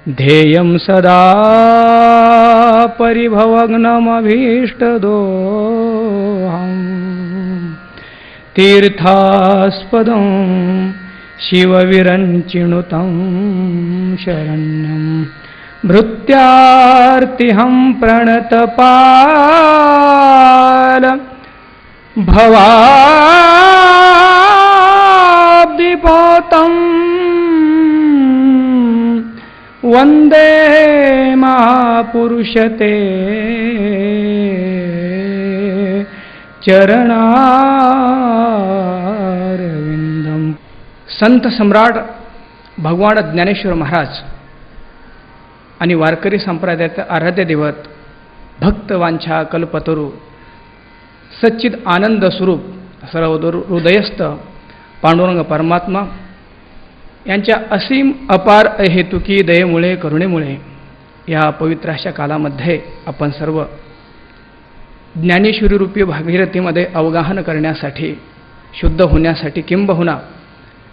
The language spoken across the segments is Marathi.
ध्येयं सदा परिभवग्नमभीष्टदोहम् तीर्थास्पदं शिवविरञ्चिनुतं शरण्यं भृत्यार्तिहं प्रणतपाल भवाब्धिपोतं वन्दे महापुरुषते चरणारविंदम. संत सम्राट भगवान ज्ञानेश्वर महाराज आणि वारकरी संप्रदायाचे आराध्य दैवत भक्तवांछा कल्पतरू सच्चिद आनंद स्वरूप सर्व हृदयस्थ पांडुरंग परमात्मा यांच्या असीम अपार हेतुकी दयेमुळे करुणेमुळे या पवित्र अशा कालामध्ये आपण सर्व ज्ञानेश्वरी रूपी भागीरथीमध्ये अवगाहन करण्यासाठी, शुद्ध होण्यासाठी, किंबहुना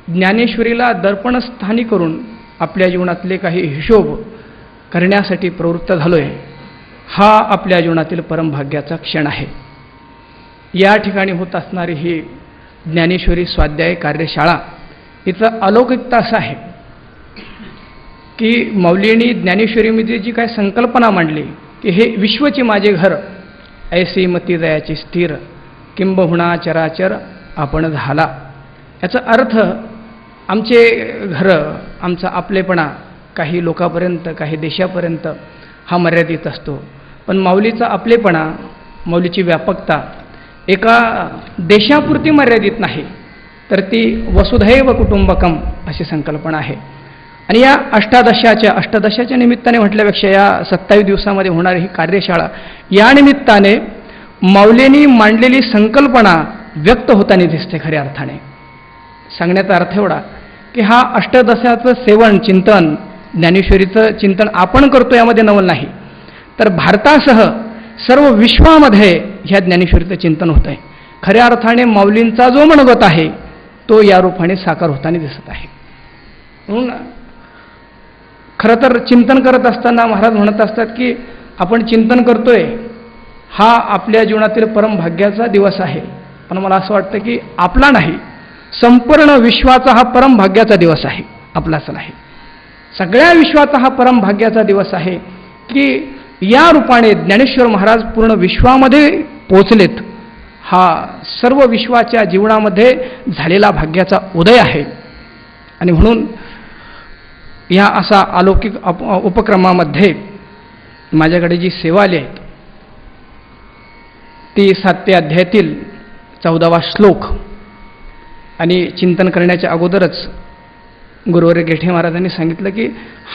ज्ञानेश्वरीला दर्पणस्थानी करून आपल्या जीवनातले काही हिशोब करण्यासाठी प्रवृत्त झालोय. हा आपल्या जीवनातील परमभाग्याचा क्षण आहे. या ठिकाणी होत असणारी ही ज्ञानेश्वरी स्वाध्याय कार्यशाळा इथं अलौकिकता असं आहे की मौलींनी ज्ञानेश्वरीमध्ये जी काय संकल्पना मांडली की हे विश्वचे माझे घर, ऐसी मती दयाची स्थिर, किंबहुना चराचर आपण झाला. याचा अर्थ आमचे घरं, आमचा आपलेपणा काही लोकांपर्यंत, काही देशापर्यंत हा मर्यादित असतो. पण माऊलीचा आपलेपणा, माऊलीची व्यापकता एका देशापुरती मर्यादित नाही, तर ती वसुधैव कुटुंबकम अशी संकल्पना आहे. आणि या अष्टादशाच्या निमित्ताने म्हटल्यापेक्षा या 27 दिवसामध्ये होणारी ही कार्यशाळा या निमित्ताने माऊलींनी मांडलेली संकल्पना व्यक्त होताना दिसते. खऱ्या अर्थाने सांगण्याचा अर्थ एवढा की हा अष्टदशाचं सेवन, चिंतन, ज्ञानेश्वरीचं चिंतन आपण करतो यामध्ये नवल नाही, तर भारतासह सर्व विश्वामध्ये ह्या ज्ञानेश्वरीचं चिंतन होत आहे. खऱ्या अर्थाने माऊलींचा जो मनोगत आहे तो या रूपाने साकार होताना दिसत आहे. म्हणून खरं तर चिंतन करत असताना महाराज म्हणत असतात की आपण चिंतन करतोय हा आपल्या जीवनातील परमभाग्याचा दिवस आहे. पण मला असं वाटतं की आपला नाही, संपूर्ण विश्वाचा हा परमभाग्याचा दिवस आहे, आपलाच नाही. सगळ्या विश्वाचा हा परमभाग्याचा दिवस आहे की या रूपाने ज्ञानेश्वर महाराज पूर्ण विश्वामध्ये पोचलेत. हा सर्व विश्वाच्या जीवनामध्ये झालेला भाग्याचा उदय आहे. आणि म्हणून या असा अलौकिक उपक्रमामध्ये माझ्याकडे जी सेवा आली आहे ती 7व्या अध्यायातील 14वा श्लोक. आणि चिंतन करण्याच्या अगोदरच गुरुवर्य गेठे महाराजांनी सांगितलं की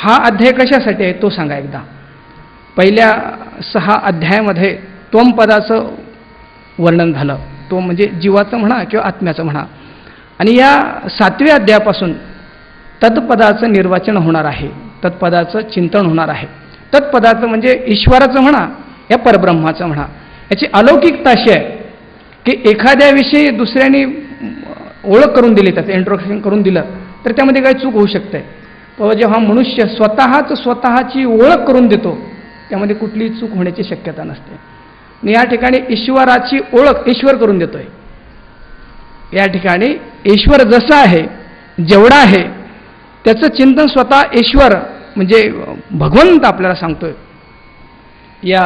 हा अध्याय कशासाठी आहे तो सांगा एकदा. पहिल्या 6 अध्यायामध्ये त्वमपदाचं वर्णन झालं, तो म्हणजे जीवाचं म्हणा किंवा आत्म्याचं म्हणा. आणि या 7व्या अध्यायापासून तत्पदाचं निर्वाचन होणार आहे, तत्पदाचं चिंतन होणार आहे. तत्पदाचं म्हणजे ईश्वराचं म्हणा या परब्रह्माचं म्हणा. याची अलौकिकता अशी आहे की एखाद्याविषयी दुसऱ्याने ओळख करून दिली, त्याचं इंट्रोडक्शन करून दिलं तर त्यामध्ये काही चूक होऊ शकते. पण जेव्हा मनुष्य स्वतःची ओळख करून देतो त्यामध्ये कुठलीही चूक होण्याची शक्यता नसते. आणि या ठिकाणी ईश्वराची ओळख ईश्वर करून देतोय. या ठिकाणी ईश्वर जसा आहे, जेवढा आहे त्याचं चिंतन स्वतः ईश्वर म्हणजे भगवंत आपल्याला सांगतोय. या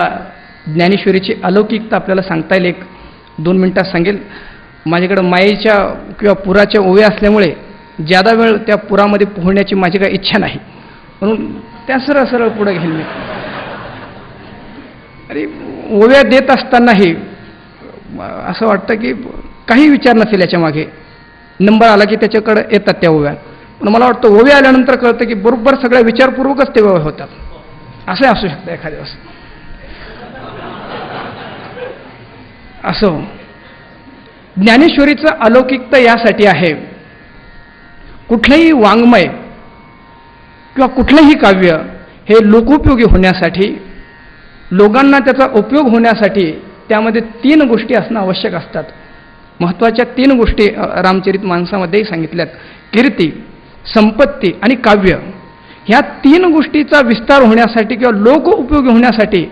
ज्ञानेश्वरीची अलौकिकता आपल्याला सांगता येईल. 1-2 मिनिटात सांगेल. माझ्याकडं मायेच्या किंवा पुराच्या ओव्या असल्यामुळे ज्यादा वेळ त्या पुरामध्ये पोहण्याची माझी काही इच्छा नाही, म्हणून त्या सरळ पुढे घेईल मी. अरे ओव्या देत असतानाही असं वाटतं की काही विचार नसेल याच्या मागे. नंबर आला की त्याच्याकडे येतात त्या ओव्या. पण मला वाटतं ओव्या आल्यानंतर कळतं की बरोबर सगळ्या विचारपूर्वकच ते ओव्या होतात. असं असू शकतं एखाद्या दिवस. असो, ज्ञानेश्वरीचं अलौकिकता यासाठी आहे, कुठलंही वाङ्मय किंवा कुठलंही काव्य हे लोकोपयोगी होण्यासाठी, लोकांना त्याचा उपयोग होण्यासाठी त्यामध्ये 3 गोष्टी असणं आवश्यक असतात. महत्त्वाच्या 3 गोष्टी रामचरित मानसामध्येही सांगितल्यात. कीर्ती, संपत्ती आणि काव्य. ह्या 3 गोष्टीचा विस्तार होण्यासाठी किंवा लोक उपयोगी होण्यासाठी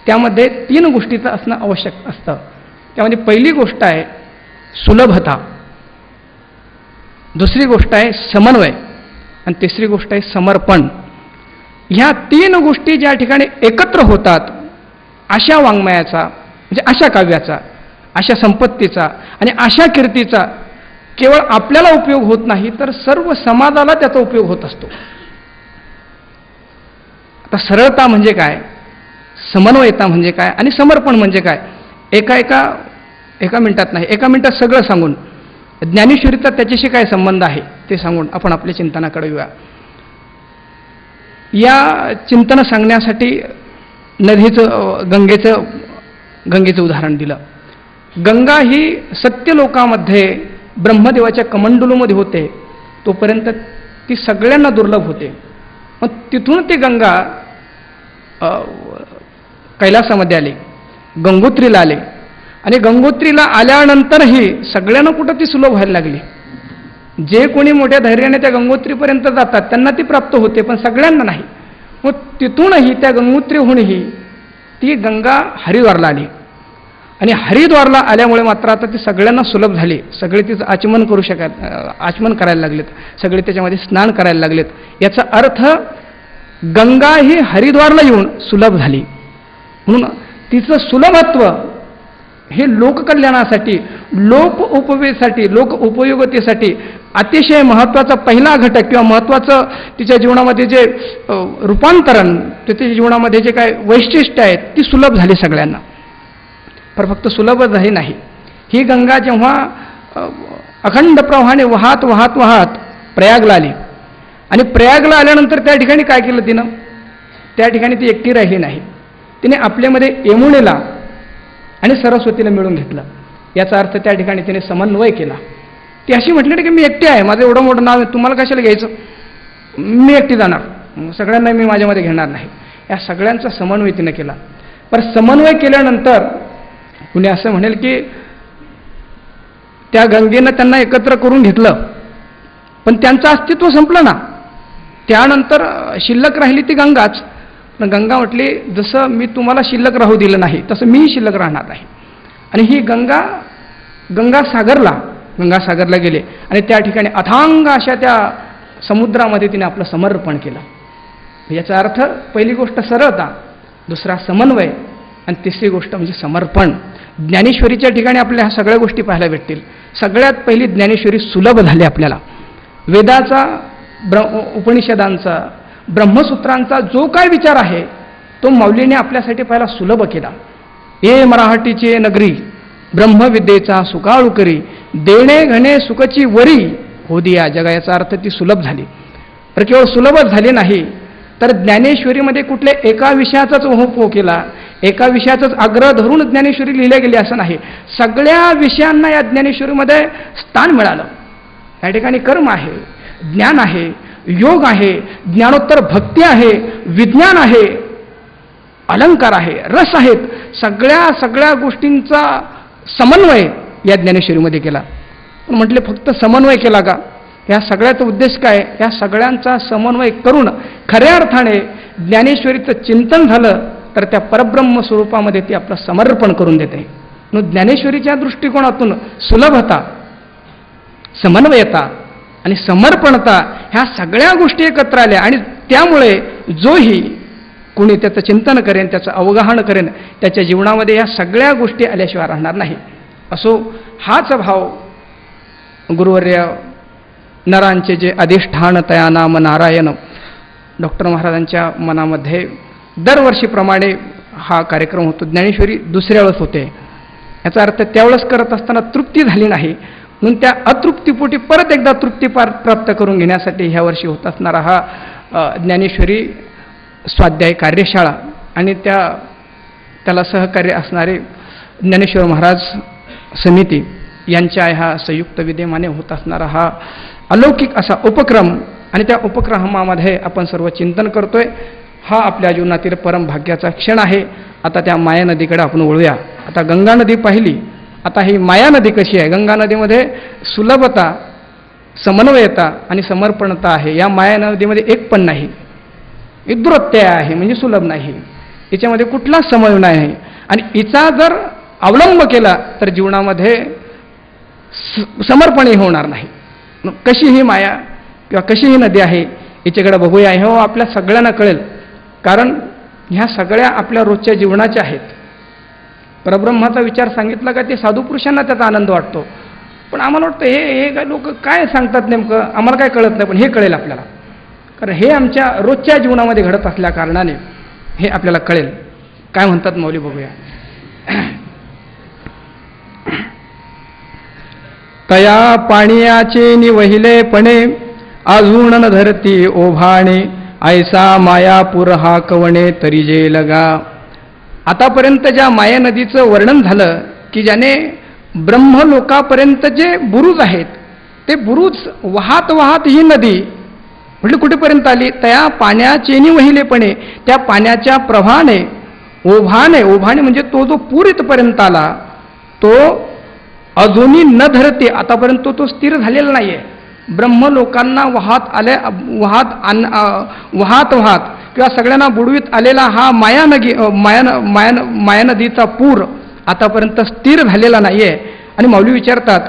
त्यामध्ये 3 गोष्टीचं असणं आवश्यक असतं. त्यामध्ये पहिली गोष्ट आहे सुलभता, दुसरी गोष्ट आहे समन्वय आणि तिसरी गोष्ट आहे समर्पण. ह्या 3 गोष्टी ज्या ठिकाणी एकत्र होतात अशा वाङ्मयाचा म्हणजे अशा काव्याचा, अशा संपत्तीचा आणि अशा कीर्तीचा केवळ आपल्याला उपयोग होत नाही तर सर्व समाजाला त्याचा उपयोग होत असतो. आता सरळता म्हणजे काय, समन्वयता म्हणजे काय आणि समर्पण म्हणजे काय, एका मिनिटात नाही, एका मिनिटात सगळं सांगून ज्ञानेश्वरीचा त्याच्याशी काय संबंध आहे ते सांगून आपण आपल्या चिंतनाकडे येऊया. या चिंतन सांगण्यासाठी गंगेचं उदाहरण दिलं. गंगा ही सत्यलोकामध्ये ब्रह्मदेवाच्या कमंडलूमध्ये होते तोपर्यंत ती सगळ्यांना दुर्लभ होते. मग तिथून ती गंगा कैलासामध्ये आली, गंगोत्रीला आले आणि गंगोत्रीला आल्यानंतरही सगळ्यांना कुठं ती सुलभ व्हायला लागली. जे कोणी मोठ्या धैर्याने त्या गंगोत्रीपर्यंत जातात त्यांना ती प्राप्त होते, पण सगळ्यांना नाही. मग तिथूनही त्या गंगोत्रीहूनही ती गंगा हरिद्वारला आली आणि हरिद्वारला आल्यामुळे मात्र आता ती सगळ्यांना सुलभ झाली. सगळे तिचं आचमन करायला लागलेत, सगळे त्याच्यामध्ये स्नान करायला लागलेत. याचा अर्थ गंगा ही हरिद्वारला येऊन सुलभ झाली. म्हणून तिचं सुलभत्व हे लोककल्याणासाठी, लोक उपयोगितेसाठी अतिशय महत्त्वाचा पहिला घटक किंवा महत्त्वाचं तिच्या जीवनामध्ये जे रूपांतरण, तिच्या जीवनामध्ये जे काय वैशिष्ट्य आहेत ती सुलभ झाली सगळ्यांना. पण फक्त सुलभ झाली नाही, ही गंगा जेव्हा अखंड प्रवाहाने वाहत वाहत वाहत प्रयागला आली आणि प्रयागला आल्यानंतर त्या ठिकाणी काय केलं तिनं, त्या ठिकाणी ती एकटी राहिली नाही. तिने आपल्यामध्ये यमुनेला आणि सरस्वतीला मिळून घेतलं. याचा अर्थ त्या ठिकाणी तिने समन्वय केला. ती अशी म्हटली की मी एकटी आहे, माझं एवढं मोठं नाव आहे, तुम्हाला कशाला घ्यायचं, मी एकटी जाणार, सगळ्यांना मी माझ्यामध्ये घेणार नाही. या सगळ्यांचा समन्वय तिने केला. पण समन्वय केल्यानंतर कुणी असं म्हणेल की त्या गंगेनं त्यांना एकत्र करून घेतलं पण त्यांचं अस्तित्व संपलं ना, त्यानंतर शिल्लक राहिली ती गंगाच. पण गंगा म्हटली जसं मी तुम्हाला शिल्लक राहू दिलं नाही तसं मी शिल्लक राहणार नाही. आणि ही गंगासागरला गेले आणि त्या ठिकाणी अथांग अशा त्या समुद्रामध्ये तिने आपलं समर्पण केलं. याचा अर्थ पहिली गोष्ट सरळता, दुसरा समन्वय आणि तिसरी गोष्ट म्हणजे समर्पण. ज्ञानेश्वरीच्या ठिकाणी आपल्याला ह्या सगळ्या गोष्टी पाहायला भेटतील. सगळ्यात पहिली ज्ञानेश्वरी सुलभ झाली आपल्याला. वेदाचा, उपनिषदांचा, ब्रह्मसूत्रांचा जो काय विचार आहे तो माऊलीने आपल्यासाठी पहिला सुलभ केला. हे मराठीचे नगरी ब्रह्मविद्येचा सुकाळू करी, देणे घणे सुखची वरी हो दिया जगा. याचा अर्थ ती सुलभ झाली. तर केवळ सुलभच झाली नाही तर ज्ञानेश्वरीमध्ये कुठल्या एका विषयाचाच ओहोपो केला, एका विषयाचाच आग्रह धरून ज्ञानेश्वरी लिहिल्या गेली असं नाही. सगळ्या विषयांना या ज्ञानेश्वरीमध्ये स्थान मिळालं. या ठिकाणी कर्म आहे, ज्ञान आहे, योग आहे, ज्ञानोत्तर भक्ती आहे, विज्ञान आहे, अलंकार आहे, रस आहेत. सगळ्या गोष्टींचा समन्वय या ज्ञानेश्वरीमध्ये केला. पण म्हटले फक्त समन्वय केला का, या सगळ्याचा उद्देश काय, या सगळ्यांचा समन्वय करून खऱ्या अर्थाने ज्ञानेश्वरीचं चिंतन झालं तर त्या परब्रह्म स्वरूपामध्ये ती आपलं समर्पण करून देते. म्हणून ज्ञानेश्वरीच्या दृष्टिकोनातून सुलभता, समन्वयता आणि समर्पणता ह्या सगळ्या गोष्टी एकत्र आल्या आणि त्यामुळे जोही कोणी त्याचं चिंतन करेन, त्याचं अवगाहन करेन, त्याच्या जीवनामध्ये या सगळ्या गोष्टी आल्याशिवाय राहणार नाही. असो हाच भाव गुरुवर्य नरांचे जे अधिष्ठान तया नाम नारायण डॉक्टर महाराजांच्या मनामध्ये दरवर्षीप्रमाणे हा कार्यक्रम होतो. ज्ञानेश्वरी दुसऱ्या वेळेस होते. याचा अर्थ त्यावेळेस करत असताना तृप्ती झाली नाही म्हणून त्या अतृप्तीपोटी परत एकदा तृप्ती प्राप्त करून घेण्यासाठी ह्या वर्षी होत असणारा हा ज्ञानेश्वरी स्वाध्याय कार्यशाळा आणि त्याला सहकार्य असणारे ज्ञानेश्वर महाराज समिती यांच्या ह्या संयुक्त विद्यमाने होत असणारा हा अलौकिक असा उपक्रम आणि त्या उपक्रमामध्ये आपण सर्व चिंतन करतोय. हा आपल्या जीवनातील परम भाग्याचा क्षण आहे. आता त्या माया नदीकडे आपण वळूया. आता गंगा नदी पाहिली, आता ही माया नदी कशी आहे. गंगा नदीमध्ये सुलभता, समन्वयता आणि समर्पणता आहे. या माया नदीमध्ये एक पण नाही. ही दुरत्यय आहे, म्हणजे सुलभ नाही. हिच्यामध्ये कुठलाच समन्वय नाही. आणि हिचा जर अवलंब केला तर जीवनामध्ये समर्पणही होणार नाही. कशी ही माया किंवा कशी ही नदी आहे हिच्याकडे बघूया. हे आपल्या सगळ्यांना कळेल, कारण ह्या सगळ्या आपल्या रोजच्या जीवनाच्या आहेत. परब्रह्माचा विचार सांगितला का ते साधू पुरुषांना त्याचा आनंद वाटतो, पण आम्हाला वाटतं हे लोक काय सांगतात नेमकं, आम्हाला काय कळत नाही, पण हे कळेल आपल्याला, कारण हे आमच्या रोजच्या जीवनामध्ये घडत असल्या कारणाने हे आपल्याला कळेल. काय म्हणतात माऊली बघूया. तया पाणीयाचे निवहिलेपणे अजून न धरती ओभाणे ऐसा मायापूर हा कवणे तरी जे लगा. आतापर्यंत ज्या माया नदीचं वर्णन झालं की ज्याने ब्रह्मलोकापर्यंत जे बुरुज आहेत ते बुरुज वाहत वाहत ही नदी म्हणजे कुठेपर्यंत आली. त्या पाण्याचेनी वहिलेपणे त्या पाण्याच्या प्रवाहाने ओभाने म्हणजे तो जो पूर इथपर्यंत आला तो अजूनही न धरते, आतापर्यंत तो स्थिर झालेला नाही आहे. ब्रह्मलोकांना वाहत किंवा सगळ्यांना बुडवीत आलेला हा माया नदीचा पूर आतापर्यंत स्थिर झालेला नाही आहे. आणि माऊली विचारतात,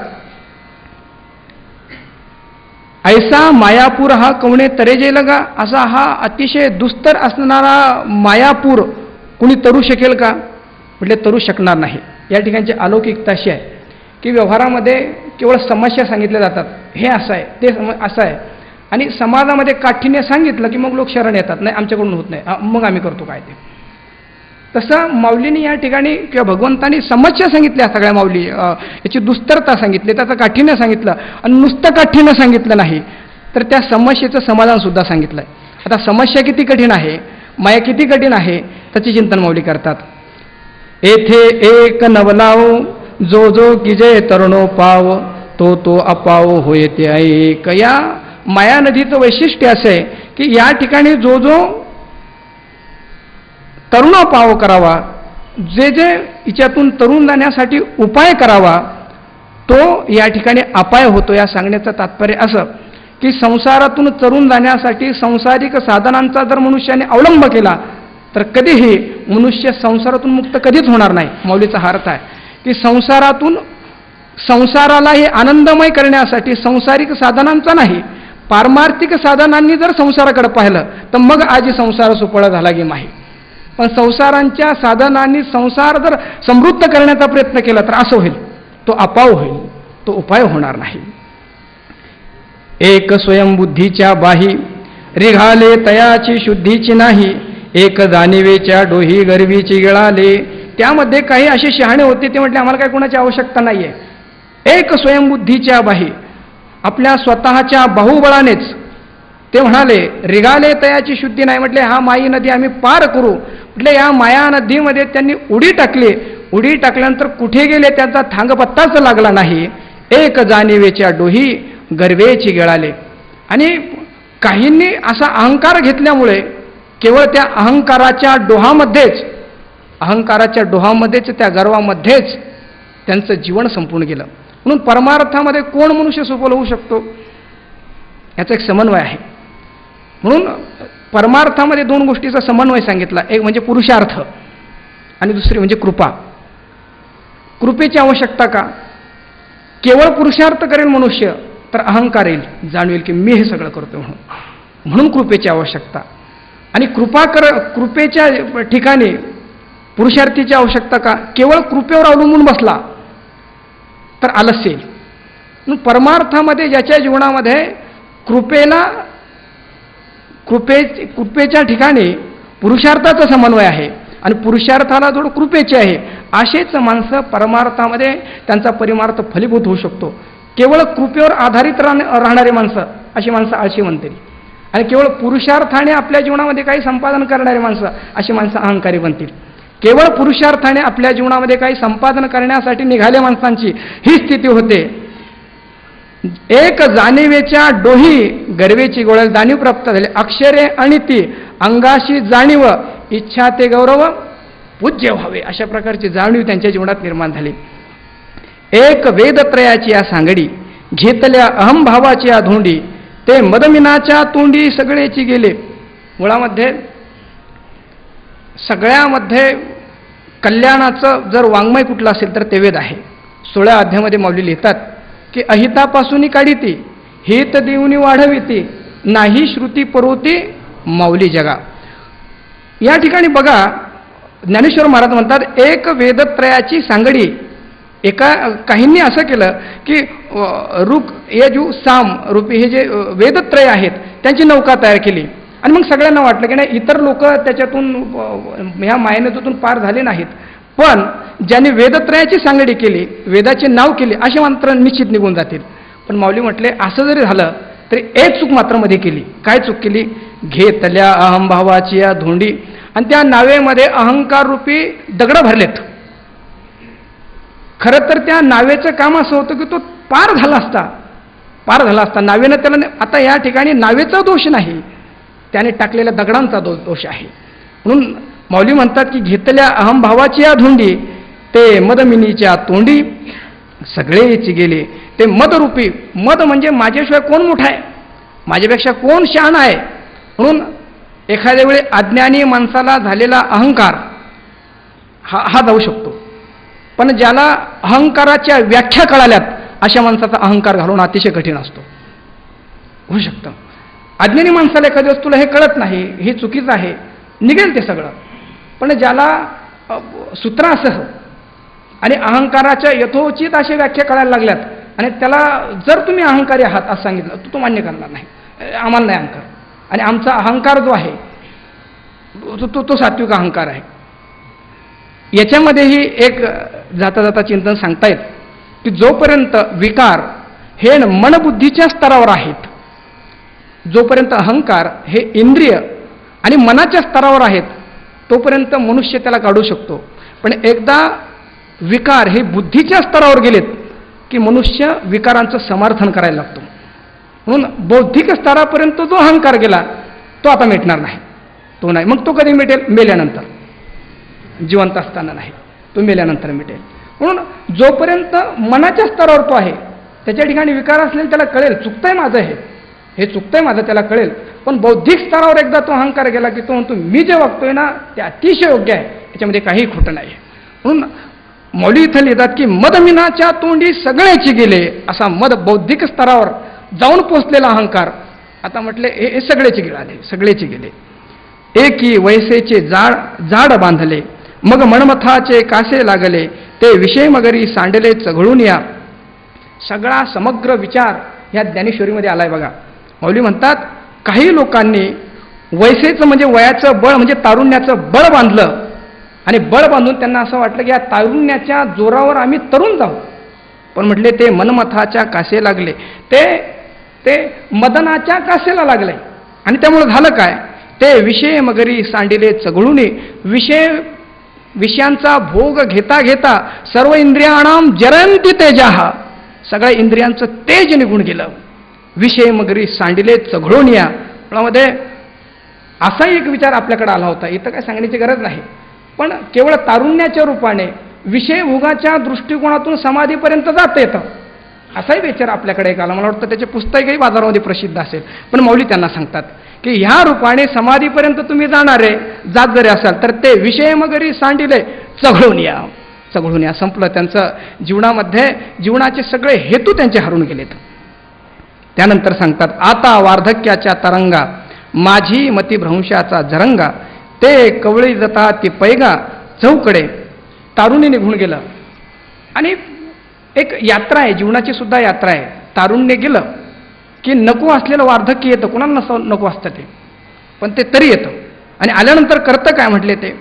ऐसा मायापूर हा कवणे तरे जे लगा. असा हा अतिशय दुस्तर असणारा मायापूर कुणी तरू शकेल का? म्हटले तरू शकणार नाही. या ठिकाणची अलौकिकता अशी आहे की व्यवहारामध्ये केवळ समस्या सांगितल्या जातात, हे असं आहे ते असं आहे, आणि समाजामध्ये काठीने सांगितलं की मग लोक शरण येतात, नाही आमच्याकडून होत नाही, मग आम्ही करतो काय ते. तसं माऊलीने या ठिकाणी किंवा भगवंतानी समस्या सांगितल्या सगळ्या माऊली, याची दुस्तरता सांगितली, त्याचं काठीने सांगितलं, आणि नुसतं काठीनं सांगितलं नाही तर त्या समस्येचं समाधानसुद्धा सांगितलं आहे. आता समस्या किती कठीण आहे, माया किती कठीण आहे त्याचे चिंतन माऊली करतात. येथे एक नवलाव जो जो गिजे तरुणो पाव तो अपाव होय ते ऐक. या माया नदीचं वैशिष्ट्य असं आहे की या ठिकाणी जो तरुण पाव करावा, जे हिच्यातून तरुण जाण्यासाठी उपाय करावा तो या ठिकाणी अपाय होतो. या सांगण्याचं तात्पर्य असं की संसारातून तरुण जाण्यासाठी संसारिक साधनांचा जर मनुष्याने अवलंब केला तर कधीही मनुष्य संसारातून मुक्त कधीच होणार नाही. मौलीचा हा अर्थ आहे की संसारालाही आनंदमय करण्यासाठी संसारिक साधनांचा नाही, पारमार्थिक साधनांनी जर संसाराकडे पाहिलं तर मग आजी संसार सुफळ झाला की नाही. पण संसारांच्या साधनांनी संसार जर समृद्ध करण्याचा प्रयत्न केला तर असं होईल, तो अपाव होईल, तो उपाय होणार नाही. एक स्वयंबुद्धीच्या बाही रिघाले तयाची शुद्धीची नाही, एक जाणिवेच्या डोही गरवीची गिळाले. त्यामध्ये काही असे शहाणे होते ते म्हटले आम्हाला काय कोणाची आवश्यकता नाही आहे. एक स्वयंबुद्धीच्या बाही, आपल्या स्वतःच्या बाहुबळानेच ते म्हणाले रिगाले तयाची शुद्धी नाही. म्हटले हा माई नदी आम्ही पार करू. म्हटले या माया नदीमध्ये त्यांनी उडी टाकली, उडी टाकल्यानंतर कुठे गेले त्याचा थांगपत्ताच लागला नाही. एक जाणिवेच्या डोही गर्वेची गिळाले. आणि काहींनी असा अहंकार घेतल्यामुळे केवळ त्या अहंकाराच्या डोहामध्येच त्या गर्वामध्येच त्यांचं जीवन संपून गेलं. म्हणून परमार्थामध्ये कोण मनुष्य सफल होऊ शकतो याचा एक समन्वय आहे. म्हणून परमार्थामध्ये दोन गोष्टीचा समन्वय सांगितला, एक म्हणजे पुरुषार्थ आणि दुसरी म्हणजे कृपा. कृपेची आवश्यकता का? केवळ पुरुषार्थ करेल मनुष्य तर अहंकार येईल, जाणवेल की मी हे सगळं करतो म्हणून कृपेची आवश्यकता. आणि कृपेच्या ठिकाणी पुरुषार्थीची आवश्यकता का? केवळ कृपेवर अवलंबून बसला तर आलस्य येईल. परमार्थामध्ये ज्याच्या जीवनामध्ये कृपेच्या ठिकाणी पुरुषार्थाचा समन्वय आहे आणि पुरुषार्थाला जोड कृपेचे आहे, असेच माणसं परमार्थामध्ये त्यांचा परिमार्थ फलीभूत होऊ शकतो. केवळ कृपेवर आधारित राहणारी माणसं अशी माणसं आळशी म्हणतील, आणि केवळ पुरुषार्थाने आपल्या जीवनामध्ये काही संपादन करणारी माणसं अशी माणसं अहंकारी बनतील. केवळ पुरुषार्थाने आपल्या जीवनामध्ये काही संपादन करण्यासाठी निघाल्या माणसांची ही स्थिती होते. एक जाणिवेच्या डोही गर्वेची गोळ्या, जाणीव प्राप्त झाली. अक्षरे आणि ती अंगाशी जाणीव, इच्छा ते गौरव पूज्य व्हावे, अशा प्रकारची जाणीव त्यांच्या जीवनात निर्माण झाली. एक वेदत्रयाची या सांगडी, घेतल्या अहमभावाची या धोंडी, ते मदमिनाच्या तोंडी सगळेची गेले. मुळामध्ये सगळ्यामध्ये कल्याणाचं जर वाङ्मय कुठलं असेल तर ते वेद आहे. 16 अध्यायामध्ये माऊली लिहितात की अहितापासून काढिती, हित देऊनी वाढविती, नाही श्रुती परोती माऊली जगा. या ठिकाणी बघा ज्ञानेश्वर महाराज म्हणतात एक वेदत्रयाची सांगडी. काहींनी असं केलं की ऋक यजु साम रूपी हे जे वेदत्रय आहेत त्यांची नौका तयार केली आणि मग सगळ्यांना वाटलं की नाही इतर लोक त्याच्यातून ह्या मायनेतून पार झाले नाहीत, पण ज्यांनी वेदत्रयाची सांगडी केली, वेदाचे नाव केले असे मात्र निश्चित निघून जातील. पण माऊली म्हटले असं जरी झालं तरी एक चूक मात्र मध्ये केली. काय चूक केली? घेतल्या अहंभावाची या धोंडी आणि त्या नावेमध्ये अहंकार रूपी दगड भरलेत. खरं तर त्या नावेचं काम असं होतं की तो पार झाला असता नावेनं त्याला. आता या ठिकाणी नावेचा दोष नाही, त्याने टाकलेल्या दगडांचा दोष आहे. म्हणून माऊली म्हणतात की घेतल्या अहंभावाची या धोंडी, ते मदमिनीच्या तोंडी सगळेच गेले. ते मदरूपी, मद म्हणजे माझ्याशिवाय कोण मोठा आहे, माझ्यापेक्षा कोण शहाणा आहे. म्हणून एखाद्या वेळी अज्ञानी माणसाला झालेला अहंकार हा जाऊ शकतो, पण ज्याला अहंकाराच्या व्याख्या कळाल्यात अशा माणसाचा अहंकार घालवणं अतिशय कठीण असतो. होऊ शकतं अज्ञानी माणसाला एखाद्या वस्तूला हे कळत नाही, हे चुकीचं आहे, निघेल ते सगळं. पण ज्याला सूत्रासह आणि अहंकाराच्या यथोचित अशा व्याख्या कळायला लागल्यात आणि त्याला जर तुम्ही अहंकारी आहात असं सांगितलं तो मान्य करणार नाही, आम्हाला नाही अहंकार. आणि आमचा अहंकार जो आहे तो सात्विक अहंकार आहे. याच्यामध्येही एक जाता जाता चिंतन सांगतायत की जोपर्यंत विकार हे मनबुद्धीच्या स्तरावर आहेत, जोपर्यंत अहंकार हे इंद्रिय आणि मनाच्या स्तरावर आहेत, तोपर्यंत मनुष्य त्याला काढू शकतो. पण एकदा विकार हे बुद्धीच्या स्तरावर गेलेत की मनुष्य विकारांचं समर्थन करायला लागतो. म्हणून बौद्धिक स्तरापर्यंत जो अहंकार गेला तो आता मिटणार नाही, तो नाही. मग तो कधी मिटेल? मेल्यानंतर, जिवंत असताना नाही, तो मेल्यानंतर मिटेल. म्हणून जोपर्यंत मनाच्या स्तरावर तो आहे त्याच्या ठिकाणी विकार असलेले त्याला कळेल चुकतंय माझं, हे चुकतंय माझं त्याला कळेल. पण बौद्धिक स्तरावर एकदा तो अहंकार गेला की तो म्हणतो मी जे वागतोय ना ते अतिशय योग्य आहे, त्याच्यामध्ये काही खोटं नाही. म्हणून मौली इथं लिहितात की मदमिनाच्या तोंडी सगळ्याची गेले. असा मद बौद्धिक स्तरावर जाऊन पोचलेला अहंकार आता म्हटले हे सगळेचे गेले, सगळेचे गेले. एकी वैसेचे जाड बांधले, मग मणमथाचे कासे लागले, ते विषय मगरी सांडले चघळून या. सगळा समग्र विचार ह्या ज्ञानेश्वरीमध्ये आलाय बघा. मौली म्हणतात काही लोकांनी वैसेचं म्हणजे वयाचं बळ म्हणजे तारुण्याचं बळ बांधलं आणि बळ बांधून त्यांना असं वाटलं की या तारुण्याच्या जोरावर आम्ही तरुण जाऊ. पण म्हटले ते मनमथाच्या कासे लागले, ते मदनाच्या कासेला लागले. आणि त्यामुळे झालं काय? ते विषय मगरी सांडिले चघळून. विषयांचा भोग घेता घेता सर्व इंद्रियाणाम जरंती तेजाहा, सगळ्या इंद्रियांचं तेज निघून गेलं. विषय मगरी सांडिले चघळून या. मध्ये असाही एक विचार आपल्याकडे आला होता, इथं काय सांगण्याची गरज नाही, पण केवळ तारुण्याच्या रूपाने विषय भोगाच्या दृष्टिकोनातून समाधीपर्यंत जाता येतं असाही विचार आपल्याकडे एक आला. मला वाटतं त्याचे पुस्तकही बाजारामध्ये प्रसिद्ध असेल. पण माऊली त्यांना सांगतात की ह्या रूपाने समाधीपर्यंत तुम्ही जाणारे जात जरी असाल तर ते विषय मगरी सांडिले चघळून या. चघळून या संपलं. त्यांचं जीवनामध्ये जीवनाचे सगळे हेतू त्यांचे हरून गेलेत. त्यानंतर सांगतात आता वार्धक्याच्या तरंगा, माझी मतिभ्रंशाचा झरंगा, ते कवळी जता ती पैगा चौकडे. तारुण्य निघून गेलं आणि एक यात्रा आहे, जीवनाची सुद्धा यात्रा आहे. तारुण्य गेलं की नको असलेलं वार्धक्य येतं, कोणाला नको असतं ते, पण ते तरी येतं. आणि आल्यानंतर करतं काय म्हटले ते,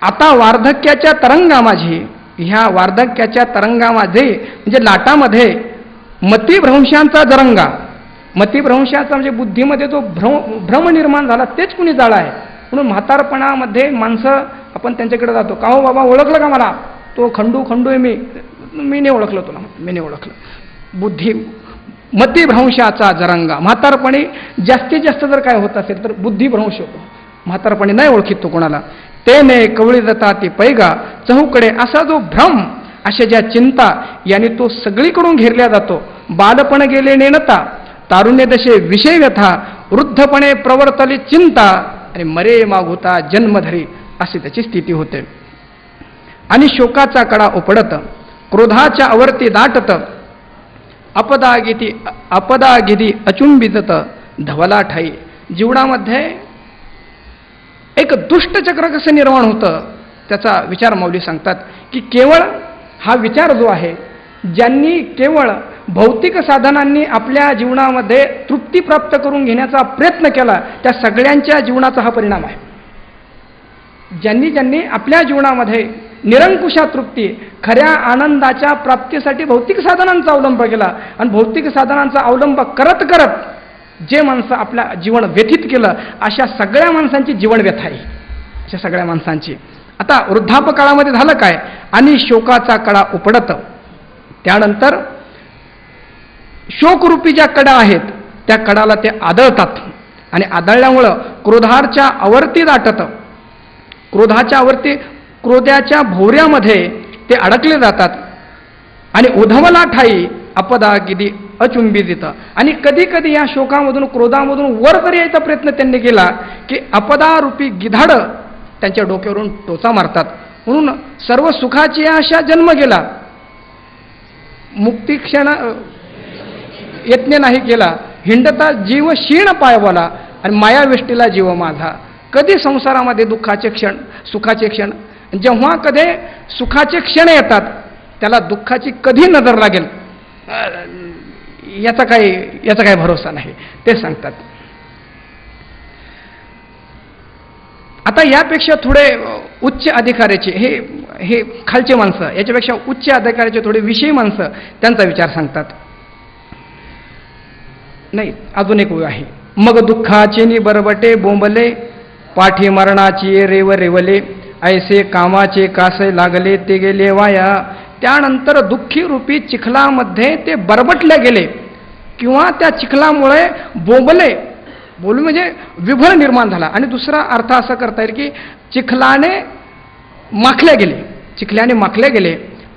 आता वार्धक्याच्या तरंगा माझी, ह्या वार्धक्याच्या तरंगामध्ये म्हणजे लाटामध्ये मतिभ्रंशांचा जरंगा. मतिभ्रंशाचा म्हणजे बुद्धीमध्ये जो भ्रम निर्माण झाला तेच कुणी जाळं आहे. म्हणून म्हातारपणामध्ये माणसं आपण त्यांच्याकडे जातो, का हो बाबा ओळखलं का मला, तो खंडू आहे, मी नाही ओळखलं तुला, मी नाही ओळखलं. बुद्धी मतिभ्रंशाचा जरंगा. म्हातारपणी जास्तीत जास्त जर काय होत असेल तर बुद्धिभ्रंश होतो, म्हातारपणी नाही ओळखीत तो कोणाला. तेने कवळी जाता ती पैगा चहूकडे, असा जो भ्रम, अशा ज्या चिंता याने तो सगळीकडून घेरल्या जातो. बालपण गेले नेणता, तारुण्य दशे विषय व्यथा, वृद्धपणे प्रवर्तली चिंता, आणि मरे मागुता जन्मधरी अशी त्याची स्थिती होते. आणि शोकाचा कडा उपडत, क्रोधाच्या आवर्ती दाटत, अपदागिधी अचुंबितत धवला ठाई. जीवनामध्ये एक दुष्टचक्र कसं निर्माण होतं त्याचा विचार माऊली सांगतात की केवळ हा विचार जो आहे, ज्यांनी केवळ भौतिक साधनांनी आपल्या जीवनामध्ये तृप्ती प्राप्त करून घेण्याचा प्रयत्न केला त्या सगळ्यांच्या जीवनाचा हा परिणाम आहे. ज्यांनी आपल्या जीवनामध्ये निरंकुशा तृप्ती, खऱ्या आनंदाच्या प्राप्तीसाठी भौतिक साधनांचा अवलंब केला आणि भौतिक साधनांचा अवलंब करत करत जे माणसं आपल्या जीवन व्यथित केलं, अशा सगळ्या माणसांची जीवन व्यथा आहे. अशा सगळ्या माणसांची आता वृद्धापकाळामध्ये झालं काय, आणि शोकाचा कडा उपडत, त्यानंतर शोकरूपी ज्या कडा आहेत त्या कडाला ते आदळतात आणि आदळल्यामुळं क्रोधाच्या आवर्ती दाटत, क्रोधाच्या भोवऱ्यामध्ये ते अडकले जातात आणि उधवला ठाई अपदागिधी अचुंबित. आणि कधी कधी या शोकामधून क्रोधामधून वर जरी यायचा प्रयत्न त्यांनी केला की अपदारूपी गिधाड त्यांच्या डोक्यावरून टोचा मारतात. म्हणून सर्व सुखाची आशा जन्म गेला, मुक्तिक्षण यत्न नाही केला, हिंडता जीव क्षीण पायवाला आणि मायावेष्टीला जीव माझा. कधी संसारामध्ये दुःखाचे क्षण, सुखाचे क्षण, जेव्हा कधी सुखाचे क्षण येतात त्याला दुःखाची कधी नजर लागेल याचा काही भरोसा नाही, ते सांगतात. आता यापेक्षा थोडे उच्च अधिकाऱ्याचे, हे खालचे माणसं, याच्यापेक्षा उच्च अधिकाऱ्याचे थोडे विषयी माणसं त्यांचा विचार सांगतात. नाही, अजून एक आहे. मग दुःखाचे नि बरबटे बोंबले, पाठी मरणाची रेव रेवले, ऐसे कामाचे कासे लागले ते गेले वाया. त्यानंतर दुःखी रूपी चिखलामध्ये ते बरबटले गेले किंवा त्या चिखलामुळे बोंबले, बोलू म्हणजे विभर निर्माण झाला. आणि दुसरा अर्थ असा करता येईल की चिखल्याने माखले गेले,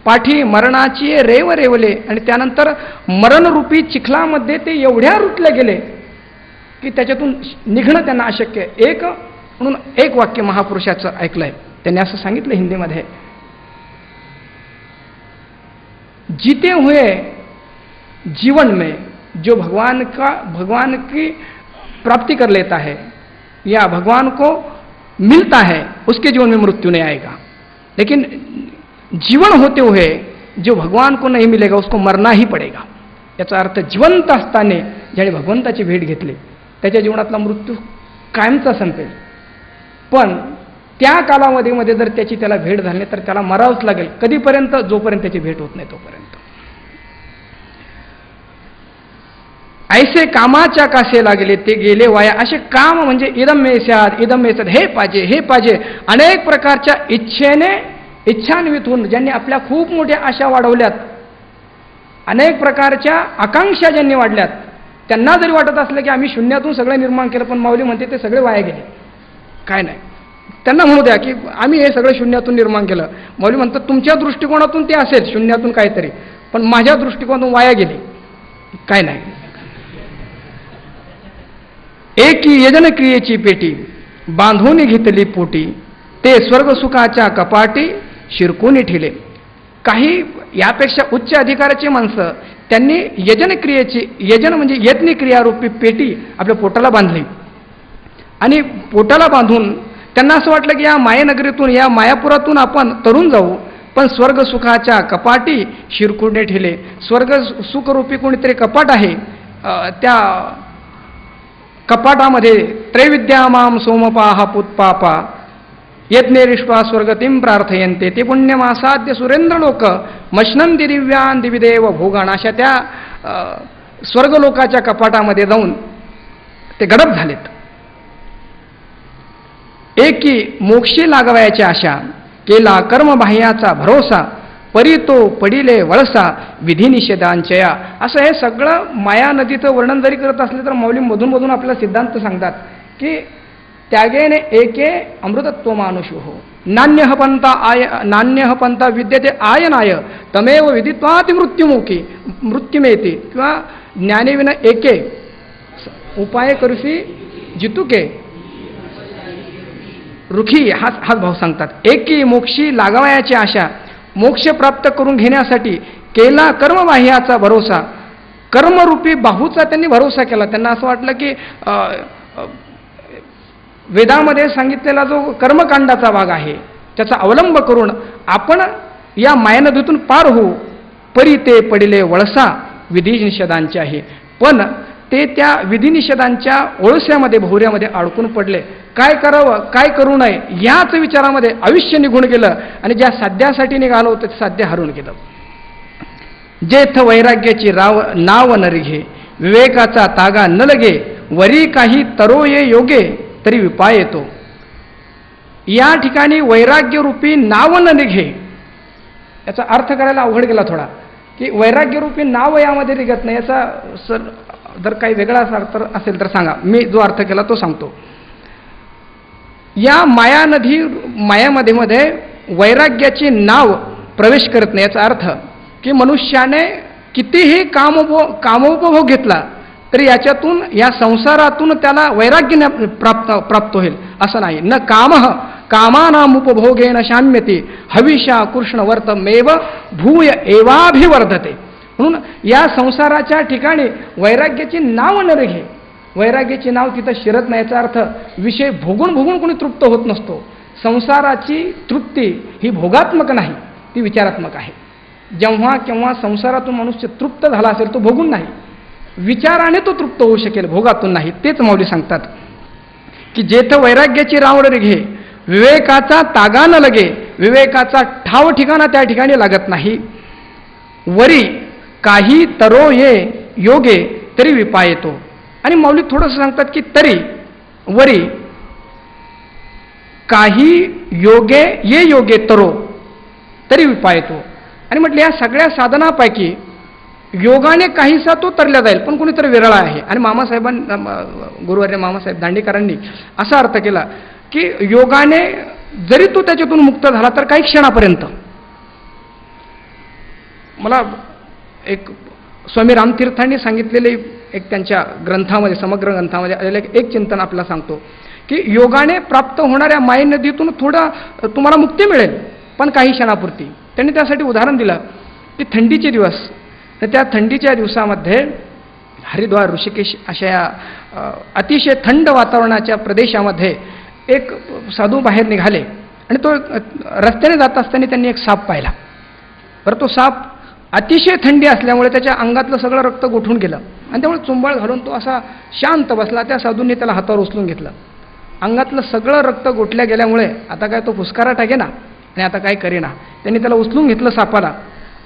पाठी मरणाची रेव रेवले, आणि त्यानंतर मरणरूपी चिखलामध्ये ते एवढ्या रुतले गेले की त्याच्यातून निघणं त्यांना अशक्य आहे. म्हणून एक वाक्य महापुरुषाचं ऐकलंय, त्यांनी असं सांगितलं हिंदीमध्ये, जीते हुए जीवन में जो भगवान की प्राप्ति कर लेता है या भगवान को मिलता है उसके जीवन में मृत्यु नहीं आएगा, लेकिन जीवन होते हुए जो भगवान को नहीं मिलेगा उसको मरना ही पडेगा. याचा अर्थ जिवंत असताना ज्याने भगवंताची भेट घेतली त्याच्या जीवनातला मृत्यू कायमचा संपेल, पण त्या कालावधीमध्ये जर त्याला भेट झाली तर त्याला मरावंच लागेल. कधीपर्यंत? जोपर्यंत त्याची भेट होत नाही तोपर्यंत. ऐसे कामाच्या कासे लागले ते गेले वाया. असे काम म्हणजे इदम मेस्याद, हे पाहिजे, अनेक प्रकारच्या इच्छान्वित होऊन ज्यांनी आपल्या खूप मोठ्या आशा वाढवल्यात, अनेक प्रकारच्या आकांक्षा ज्यांनी वाढल्यात, त्यांना जरी वाटत असलं की आम्ही शून्यातून सगळं निर्माण केलं, पण माऊली म्हणते ते सगळे वाया गेले. काय नाही, त्यांना म्हणू द्या की आम्ही हे सगळं शून्यातून निर्माण केलं. माऊली म्हणतात तुमच्या दृष्टिकोनातून ते असेल शून्यातून काहीतरी, पण माझ्या दृष्टिकोनातून वाया गेले. काय नाही. एकी यजन क्रियेची पेटी बांधून घेतली पोटी, ते स्वर्ग सुखाच्या कपाटी शिरकून ठेले. काही यापेक्षा उच्च अधिकाराची माणसं त्यांनी यजन म्हणजे यज्ञ क्रियारूपी पेटी आपल्या पोटाला बांधली आणि पोटाला बांधून त्यांना असं वाटलं की या मायानगरीतून, या मायापुरातून आपण तरुण जाऊ, पण स्वर्ग सुखाच्या कपाटी शिरकुंडे ठेले. स्वर्ग सुखरूपी कोणीतरी कपाट आहे, त्या कपाटामध्ये त्रैविद्यामाम सोमपाहा पुत्पापा यज्ञेरिष्वा स्वर्गतीम प्रार्थयन्ते ते पुण्यमासाद्य सुरेंद्र लोक मश्नंती दिव्यान दिविदेव भोगान. अशा त्या स्वर्गलोकाच्या कपाटामध्ये जाऊन ते गडप झालेत. एकी मोक्षी लागावयाची आशा केला कर्मबाह्याचा भरोसा, परी तो पडिले वळसा विधी निषेधांचया. असं हे सगळं माया नदीचं वर्णन जरी करत असले तर माऊली मधून मधून आपल्याला सिद्धांत सांगतात की त्यागेने एके अमृतत्व मानुषो हो, नान्यः पंथा विद्यते आयनाय तमेव विदित्वाति मृत्युमेती. किंवा ज्ञानेविना एके उपाय करुसी जितुके रुखी हाच भाव सांगतात. एकी मोक्षी लागावयाची आशा, मोक्ष प्राप्त करून घेण्यासाठी केला कर्मबाह्याचा भरोसा. कर्मरूपी बाहूचा त्यांनी भरोसा केला. त्यांना असं वाटलं की वेदामध्ये सांगितलेला जो कर्मकांडाचा भाग आहे त्याचा अवलंब करून आपण या मायानदीतून पार होऊ. परी ते पडिले वळसा विधिनिषेधांचे आहे. पण ते त्या विधिनिषेधांच्या ओळस्यामध्ये भोवऱ्यामध्ये अडकून पडले. काय करावं काय करू नये याच विचारामध्ये आयुष्य निघून गेलं आणि ज्या साध्यासाठी निघालो होतं ते साध्य हरून गेलं. जेथ वैराग्याची नाव न रिघे, विवेकाचा तागा न लगे, वरी काही तरो ये योगे तरी विपाय येतो. या ठिकाणी वैराग्यरूपी नाव न निघे याचा अर्थ करायला अवघड गेला थोडा, की वैराग्यरूपी नाव यामध्ये निघत नाही. याचा जर काही वेगळा अर्थ असेल तर सांगा. मी जो अर्थ केला तो सांगतो. या मायामध्ये वैराग्याचे नाव प्रवेश करत नाही. याचा अर्थ की मनुष्याने कितीही कामोपभोग घेतला तरी याच्यातून या संसारातून त्याला वैराग्य प्राप्त होईल असं नाही. न कामानामुपभोगेन शाम्यते, हविषा कृष्णवर्तमेव भूय एवाभिवर्धते. म्हणून या संसाराच्या ठिकाणी वैराग्याची नाव न घे. वैराग्याचे नाव तिथं शिरत नाही. याचा अर्थ विषय भोगून कोणी तृप्त होत नसतो. संसाराची तृप्ती ही भोगात्मक नाही, ती विचारात्मक आहे. जेव्हा केव्हा संसारातून मनुष्य तृप्त झाला असेल तो भोगून नाही, विचाराने तो तृप्त होऊ शकेल, भोगातून नाही. तेच माऊली सांगतात की जेथ वैराग्याची रावड घे, विवेकाचा तागा न लगे, विवेकाचा ठाव ठिकाणा त्या ठिकाणी लागत नाही. वरी काही तरो ये योगे तरी विपाय येतो. आणि माऊली थोडंसं सांगतात की तरी वरी काही योगे ये योगे तरो तरी विपाय येतो. आणि म्हटलं या सगळ्या साधनापैकी योगाने काहीसा तो तरल्या जाईल, पण कोणीतरी विरळा आहे. आणि गुरुवर्य मामासाहेब दांडेकरांनी असा अर्थ केला की योगाने जरी तो त्याच्यातून मुक्त झाला तर काही क्षणापर्यंत. मला एक स्वामी रामतीर्थांनी सांगितलेले एक त्यांच्या ग्रंथामध्ये, समग्र ग्रंथामध्ये आलेलं एक चिंतन आपल्याला सांगतो की योगाने प्राप्त होणाऱ्या मायनदीतून थोडा तुम्हाला मुक्ती मिळेल, पण काही क्षणापुरती. त्यांनी त्यासाठी उदाहरण दिलं की थंडीचे दिवस, तर त्या थंडीच्या दिवसामध्ये हरिद्वार ऋषिकेश अशा या अतिशय थंड वातावरणाच्या प्रदेशामध्ये एक साधू बाहेर निघाले आणि तो रस्त्याने जात असताना त्यांनी एक साप पाहिला. बरं, तो साप अतिशय थंडी असल्यामुळे त्याच्या अंगातलं सगळं रक्त गोठून गेलं आणि त्यामुळे चुंबळ घालून तो असा शांत बसला. त्या साधूंनी त्याला हातावर उचलून घेतलं. अंगातलं सगळं रक्त गोठल्या गेल्यामुळे आता काय तो फुसकारा टाकेना आणि आता काय करेना. त्यांनी त्याला उचलून घेतलं सापाला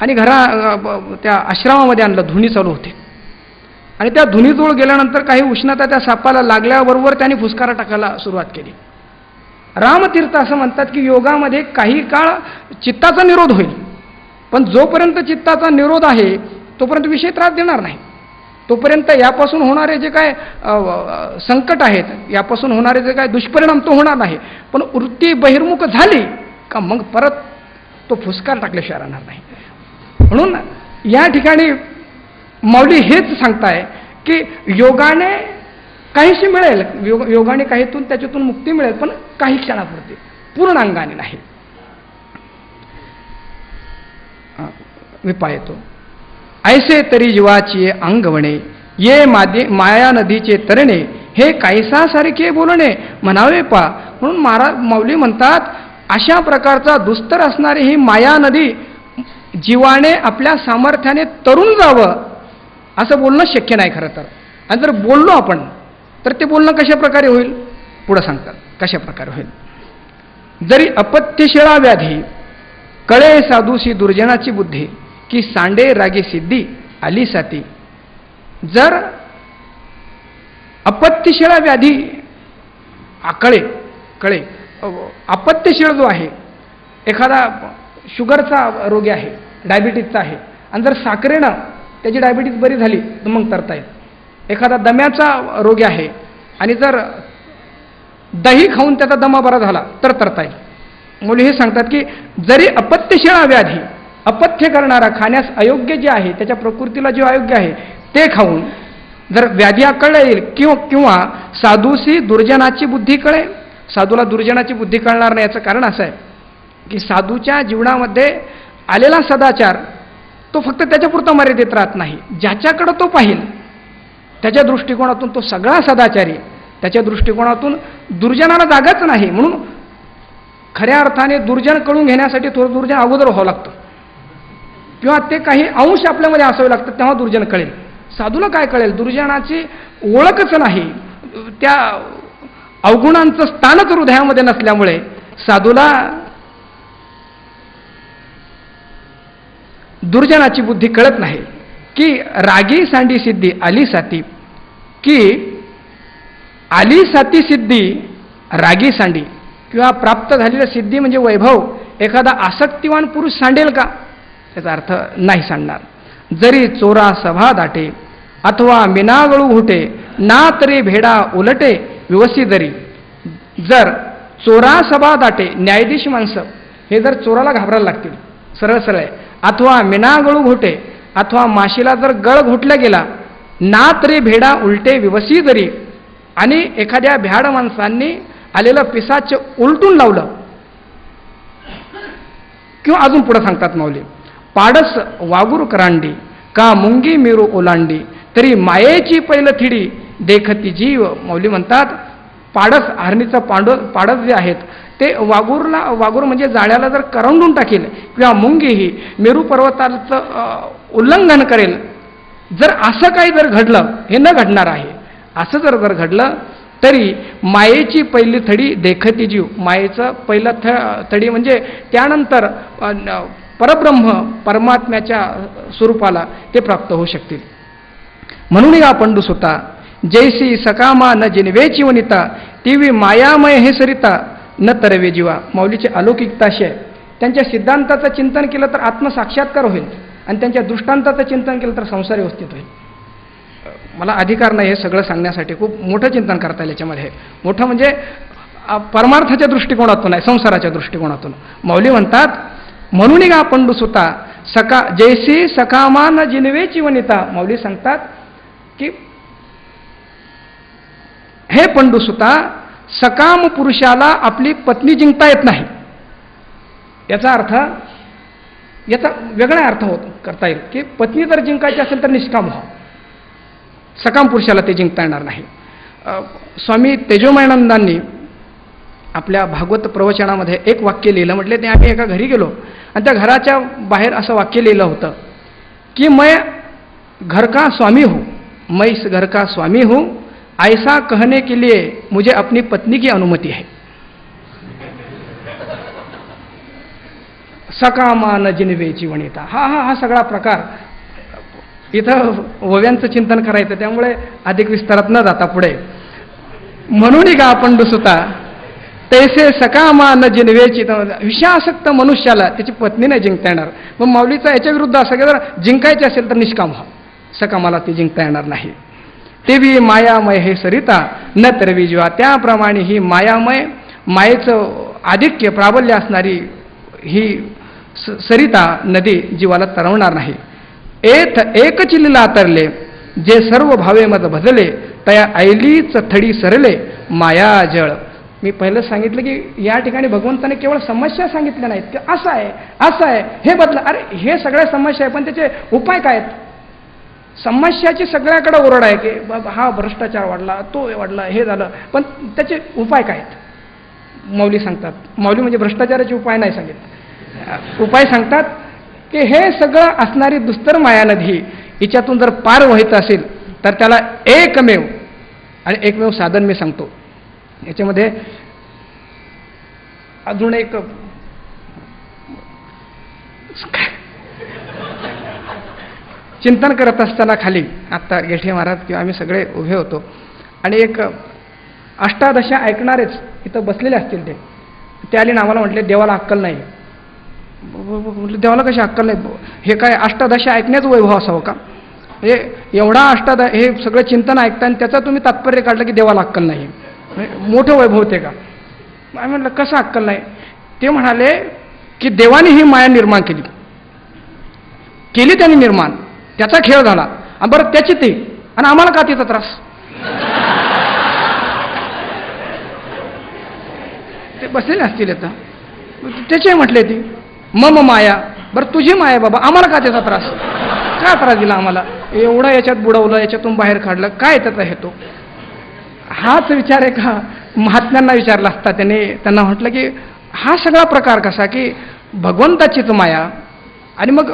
आणि त्या आश्रमामध्ये आणलं. धुनी चालू होते आणि त्या धुनीजवळ गेल्यानंतर काही उष्णता त्या सापाला लागल्याबरोबर त्यांनी फुसकारा टाकायला सुरुवात केली. रामतीर्थ असं म्हणतात की योगामध्ये काही काळ चित्ताचा निरोध होईल, पण जोपर्यंत चित्ताचा निरोध आहे तोपर्यंत विषय त्रास देणार नाही. तोपर्यंत यापासून होणारे जे काय संकट आहेत, यापासून होणारे जे काय दुष्परिणाम तो होणार नाही. पण वृत्ती बहिर्मुख झाली का मग परत तो फुसकार टाकल्याशिवाय राहणार नाही. म्हणून या ठिकाणी माऊली हेच सांगताय की योगाने काहीशी मिळेल, योगाने काहीतून त्याच्यातून मुक्ती मिळेल, पण काही क्षणापुरती, पूर्ण अंगाने नाही. विपाय येतो. ऐसे तरी जीवाची अंगवणे, ये माया नदीचे तरणे, हे कायसा सारखे बोलणे म्हणावे पा. म्हणून माऊली म्हणतात अशा प्रकारचा दुस्तर असणारी ही माया नदी जीवाने आपल्या सामर्थ्याने तरून जावं असं बोलणं शक्य नाही खरं तर. आणि जर बोललो आपण तर ते बोलणं कशा प्रकारे होईल पुढं सांगतात. कशा प्रकारे होईल. जरी अपत्यशिळा व्याधी कळे साधूशी दुर्जनाची बुद्धी, की सांडे रागे सिद्धी आली साती. जर अपत्यशिळा व्याधी कळे अपत्यशीळ जो आहे, एखादा शुगरचा रोगी आहे, डायबिटीजचा आहे, आणि जर साखरेनं त्याची डायबिटीज बरी झाली तर मग तरता येईल. एखादा दम्याचा रोगी आहे आणि जर दही खाऊन त्याचा दमा बरा झाला तर तरता येईल. मुली हे सांगतात की जरी अपत्यशिळा व्याधी, अपथ्य करणारा, खाण्यास अयोग्य जे आहे, त्याच्या प्रकृतीला जे अयोग्य आहे ते खाऊन जर व्याधी आकळता येईल, किंवा साधूशी दुर्जनाची बुद्धी कळे, साधूला दुर्जनाची बुद्धी कळणार नाही. याचं कारण असं आहे की साधूच्या जीवनामध्ये आलेला सदाचार तो फक्त त्याच्यापुरता मर्यादित राहत नाही. ज्याच्याकडं तो पाहिल त्याच्या दृष्टिकोनातून तो सगळा सदाचारी, त्याच्या दृष्टिकोनातून दुर्जनाला जागाच नाही. म्हणून खऱ्या अर्थाने दुर्जन कळून घेण्यासाठी थोडं दुर्जन अगोदर व्हावं लागतं किंवा ते काही अंश आपल्यामध्ये असावे लागतात, तेव्हा दुर्जन कळेल. साधूला काय कळेल? दुर्जनाची ओळखच नाही, त्या अवगुणांचं स्थानच हृदयामध्ये नसल्यामुळे साधूला दुर्जनाची बुद्धी कळत नाही. की रागी सांडी सिद्धी आली साती, की आली साती सिद्धी रागी सांडी, किंवा प्राप्त झालेली सिद्धी म्हणजे वैभव एखादा आसक्तिवान पुरुष सांडेल का? त्याचा अर्थ नाही सांडणार. जरी चोरा सभा दाटे अथवा मिनागळू घुटे ना तरी भेडा उलटे विवसी दरी. जर चोरा सभा दाटे, न्यायाधीश माणसं हे जर चोराला घाबरायला लागतील, सरळ सरळ, अथवा मिनागळू घोटे अथवा माशीला जर गळ घोटला गेला, ना तरी भेडा उलटे विवसी दरी, आणि एखाद्या भ्याड माणसांनी आलेलं पिसाच उलटून लावलं, किंवा अजून पुढे सांगतात माऊली, पाडस वागूर करांडी का मुंगी मिरू ओलांडी तरी मायेची पैलथिडी देखती जीव. माऊली म्हणतात पाडस, हरणीचं पाडस जे आहेत ते वागूर म्हणजे जाळ्याला जर करंडून टाकेल, किंवा मुंगी ही मेरू पर्वताचं उल्लंघन करेल. जर असं काही जर घडलं, हे न घडणार आहे, असं जर घडलं तरी मायेची पहिली थडी देखती जीव. मायेचं पहिलं थडी म्हणजे त्यानंतर परब्रह्म परमात्म्याच्या स्वरूपाला ते प्राप्त होऊ शकतील. म्हणून या पंडुसुता जैसी सकामा न जिनवेची वनिता टीव्ही मायामय हे सरिता न तरवे जीवा. माऊलीची अलौकिकता अशी आहे, त्यांच्या सिद्धांताचं चिंतन केलं तर आत्मसाक्षात्कार होईल, आणि त्यांच्या दृष्टांताचं चिंतन केलं तर संसार व्यवस्थित होईल. मला अधिकार नाही हे सगळं सांगण्यासाठी, खूप मोठं चिंतन करता येईल याच्यामध्ये. मोठं म्हणजे परमार्थाच्या दृष्टिकोनातून आहे, संसाराच्या दृष्टिकोनातून. माऊली म्हणतात म्हणून का पंडुसुता जैसी सकामान जिनवेची वनिता. माऊली सांगतात की हे पंडुसुता, सकाम पुरुषाला आपली पत्नी जिंकता येत नाही. याचा अर्थ, याचा वेगळा अर्थ करता येईल की पत्नी जर जिंकायची असेल तर निष्काम व्हा, सकाम पुरुषाला ते जिंकता येणार नाही. स्वामी तेजोमयानंदांनी आपल्या भागवत प्रवचनामध्ये एक वाक्य लिहिलं. म्हटले ते आम्ही एका घरी गेलो आणि त्या घराच्या बाहेर असं वाक्य लिहिलं होतं की मैं घर का स्वामी हूँ, मैं इस घर का स्वामी हूँ, ऐसा कहने के लिए मुझे अपनी पत्नी की अनुमति है. सकामान जिनवेची वनिता, हा सगळा प्रकार इथं ओव्यांचं चिंतन करायचं, त्यामुळे अधिक विस्तारात न जाता पुढे. म्हणून का पंडुसुता तैसे सकामान जिनवेची, विषयासक्त मनुष्याला त्याची पत्नी नाही जिंकता येणार. मग माऊलीचा याच्या विरुद्ध असं की जर जिंकायचे असेल तर निष्काम व्हा, सकामाला ती जिंकता येणार नाही. तेवी मायामय हे सरिता न तरवी जीवा. त्याप्रमाणे ही मायामय, मायेचं आधिक्य प्राबल्य असणारी ही सरिता नदी जीवाला तरवणार नाही. एक चिलीला तरले जे सर्व भावे मत भजले तया ऐलीच थडी सरले माया जळ. मी पहिलं सांगितलं की या ठिकाणी भगवंताने केवळ समस्या सांगितल्या नाहीत की असं आहे हे बदला. अरे हे सगळ्या समस्या आहे, पण त्याचे उपाय काय आहेत? समस्याची सगळ्याकडे ओरड आहे की हा भ्रष्टाचार वाढला, तो वाढला, हे झालं, पण त्याचे उपाय काय आहेत? माऊली सांगतात. माऊली म्हणजे भ्रष्टाचाराचे उपाय नाही सांगितले, उपाय सांगतात की हे सगळं असणारी दुस्तर माया नदी हिच्यातून जर पार व्हायचं असेल तर त्याला एकमेव आणि एकमेव साधन मी सांगतो. याच्यामध्ये अजून एक चिंतन करत असताना खाली आत्ता गेठे महाराज किंवा आम्ही सगळे उभे होतो आणि एक अष्टादशा ऐकणारेच इथं बसलेले असतील, ते आले आम्हाला म्हटले देवाला अक्कल नाही. म्हटलं देवाला कशी अक्कल नाही? हे काय अष्टादशा ऐकण्याचं वैभव असावं का? हे एवढा हे सगळं चिंतन ऐकता आणि त्याचा तुम्ही तात्पर्य काढलं की देवाला अक्कल नाही, मोठं वैभव होते का? आम्ही म्हटलं कसं अक्कल नाही? ते म्हणाले की देवाने ही माया निर्माण केली त्यांनी निर्माण, त्याचा खेळ झाला, बरं त्याची ती, आणि आम्हाला का तिचा त्रास? ते बसलेले असतील आता, त्याचे म्हटले ती मम माया. बरं तुझी माया बाबा, आम्हाला का त्याचा त्रास, काय त्रास दिला आम्हाला, एवढं याच्यात बुडवलं, याच्यातून बाहेर काढलं, काय त्याचा हेतू. हाच विचार आहे का महात्म्यांना विचारला असता त्याने, त्यांना म्हटलं की हा सगळा प्रकार कसा की भगवंताचीच माया आणि मग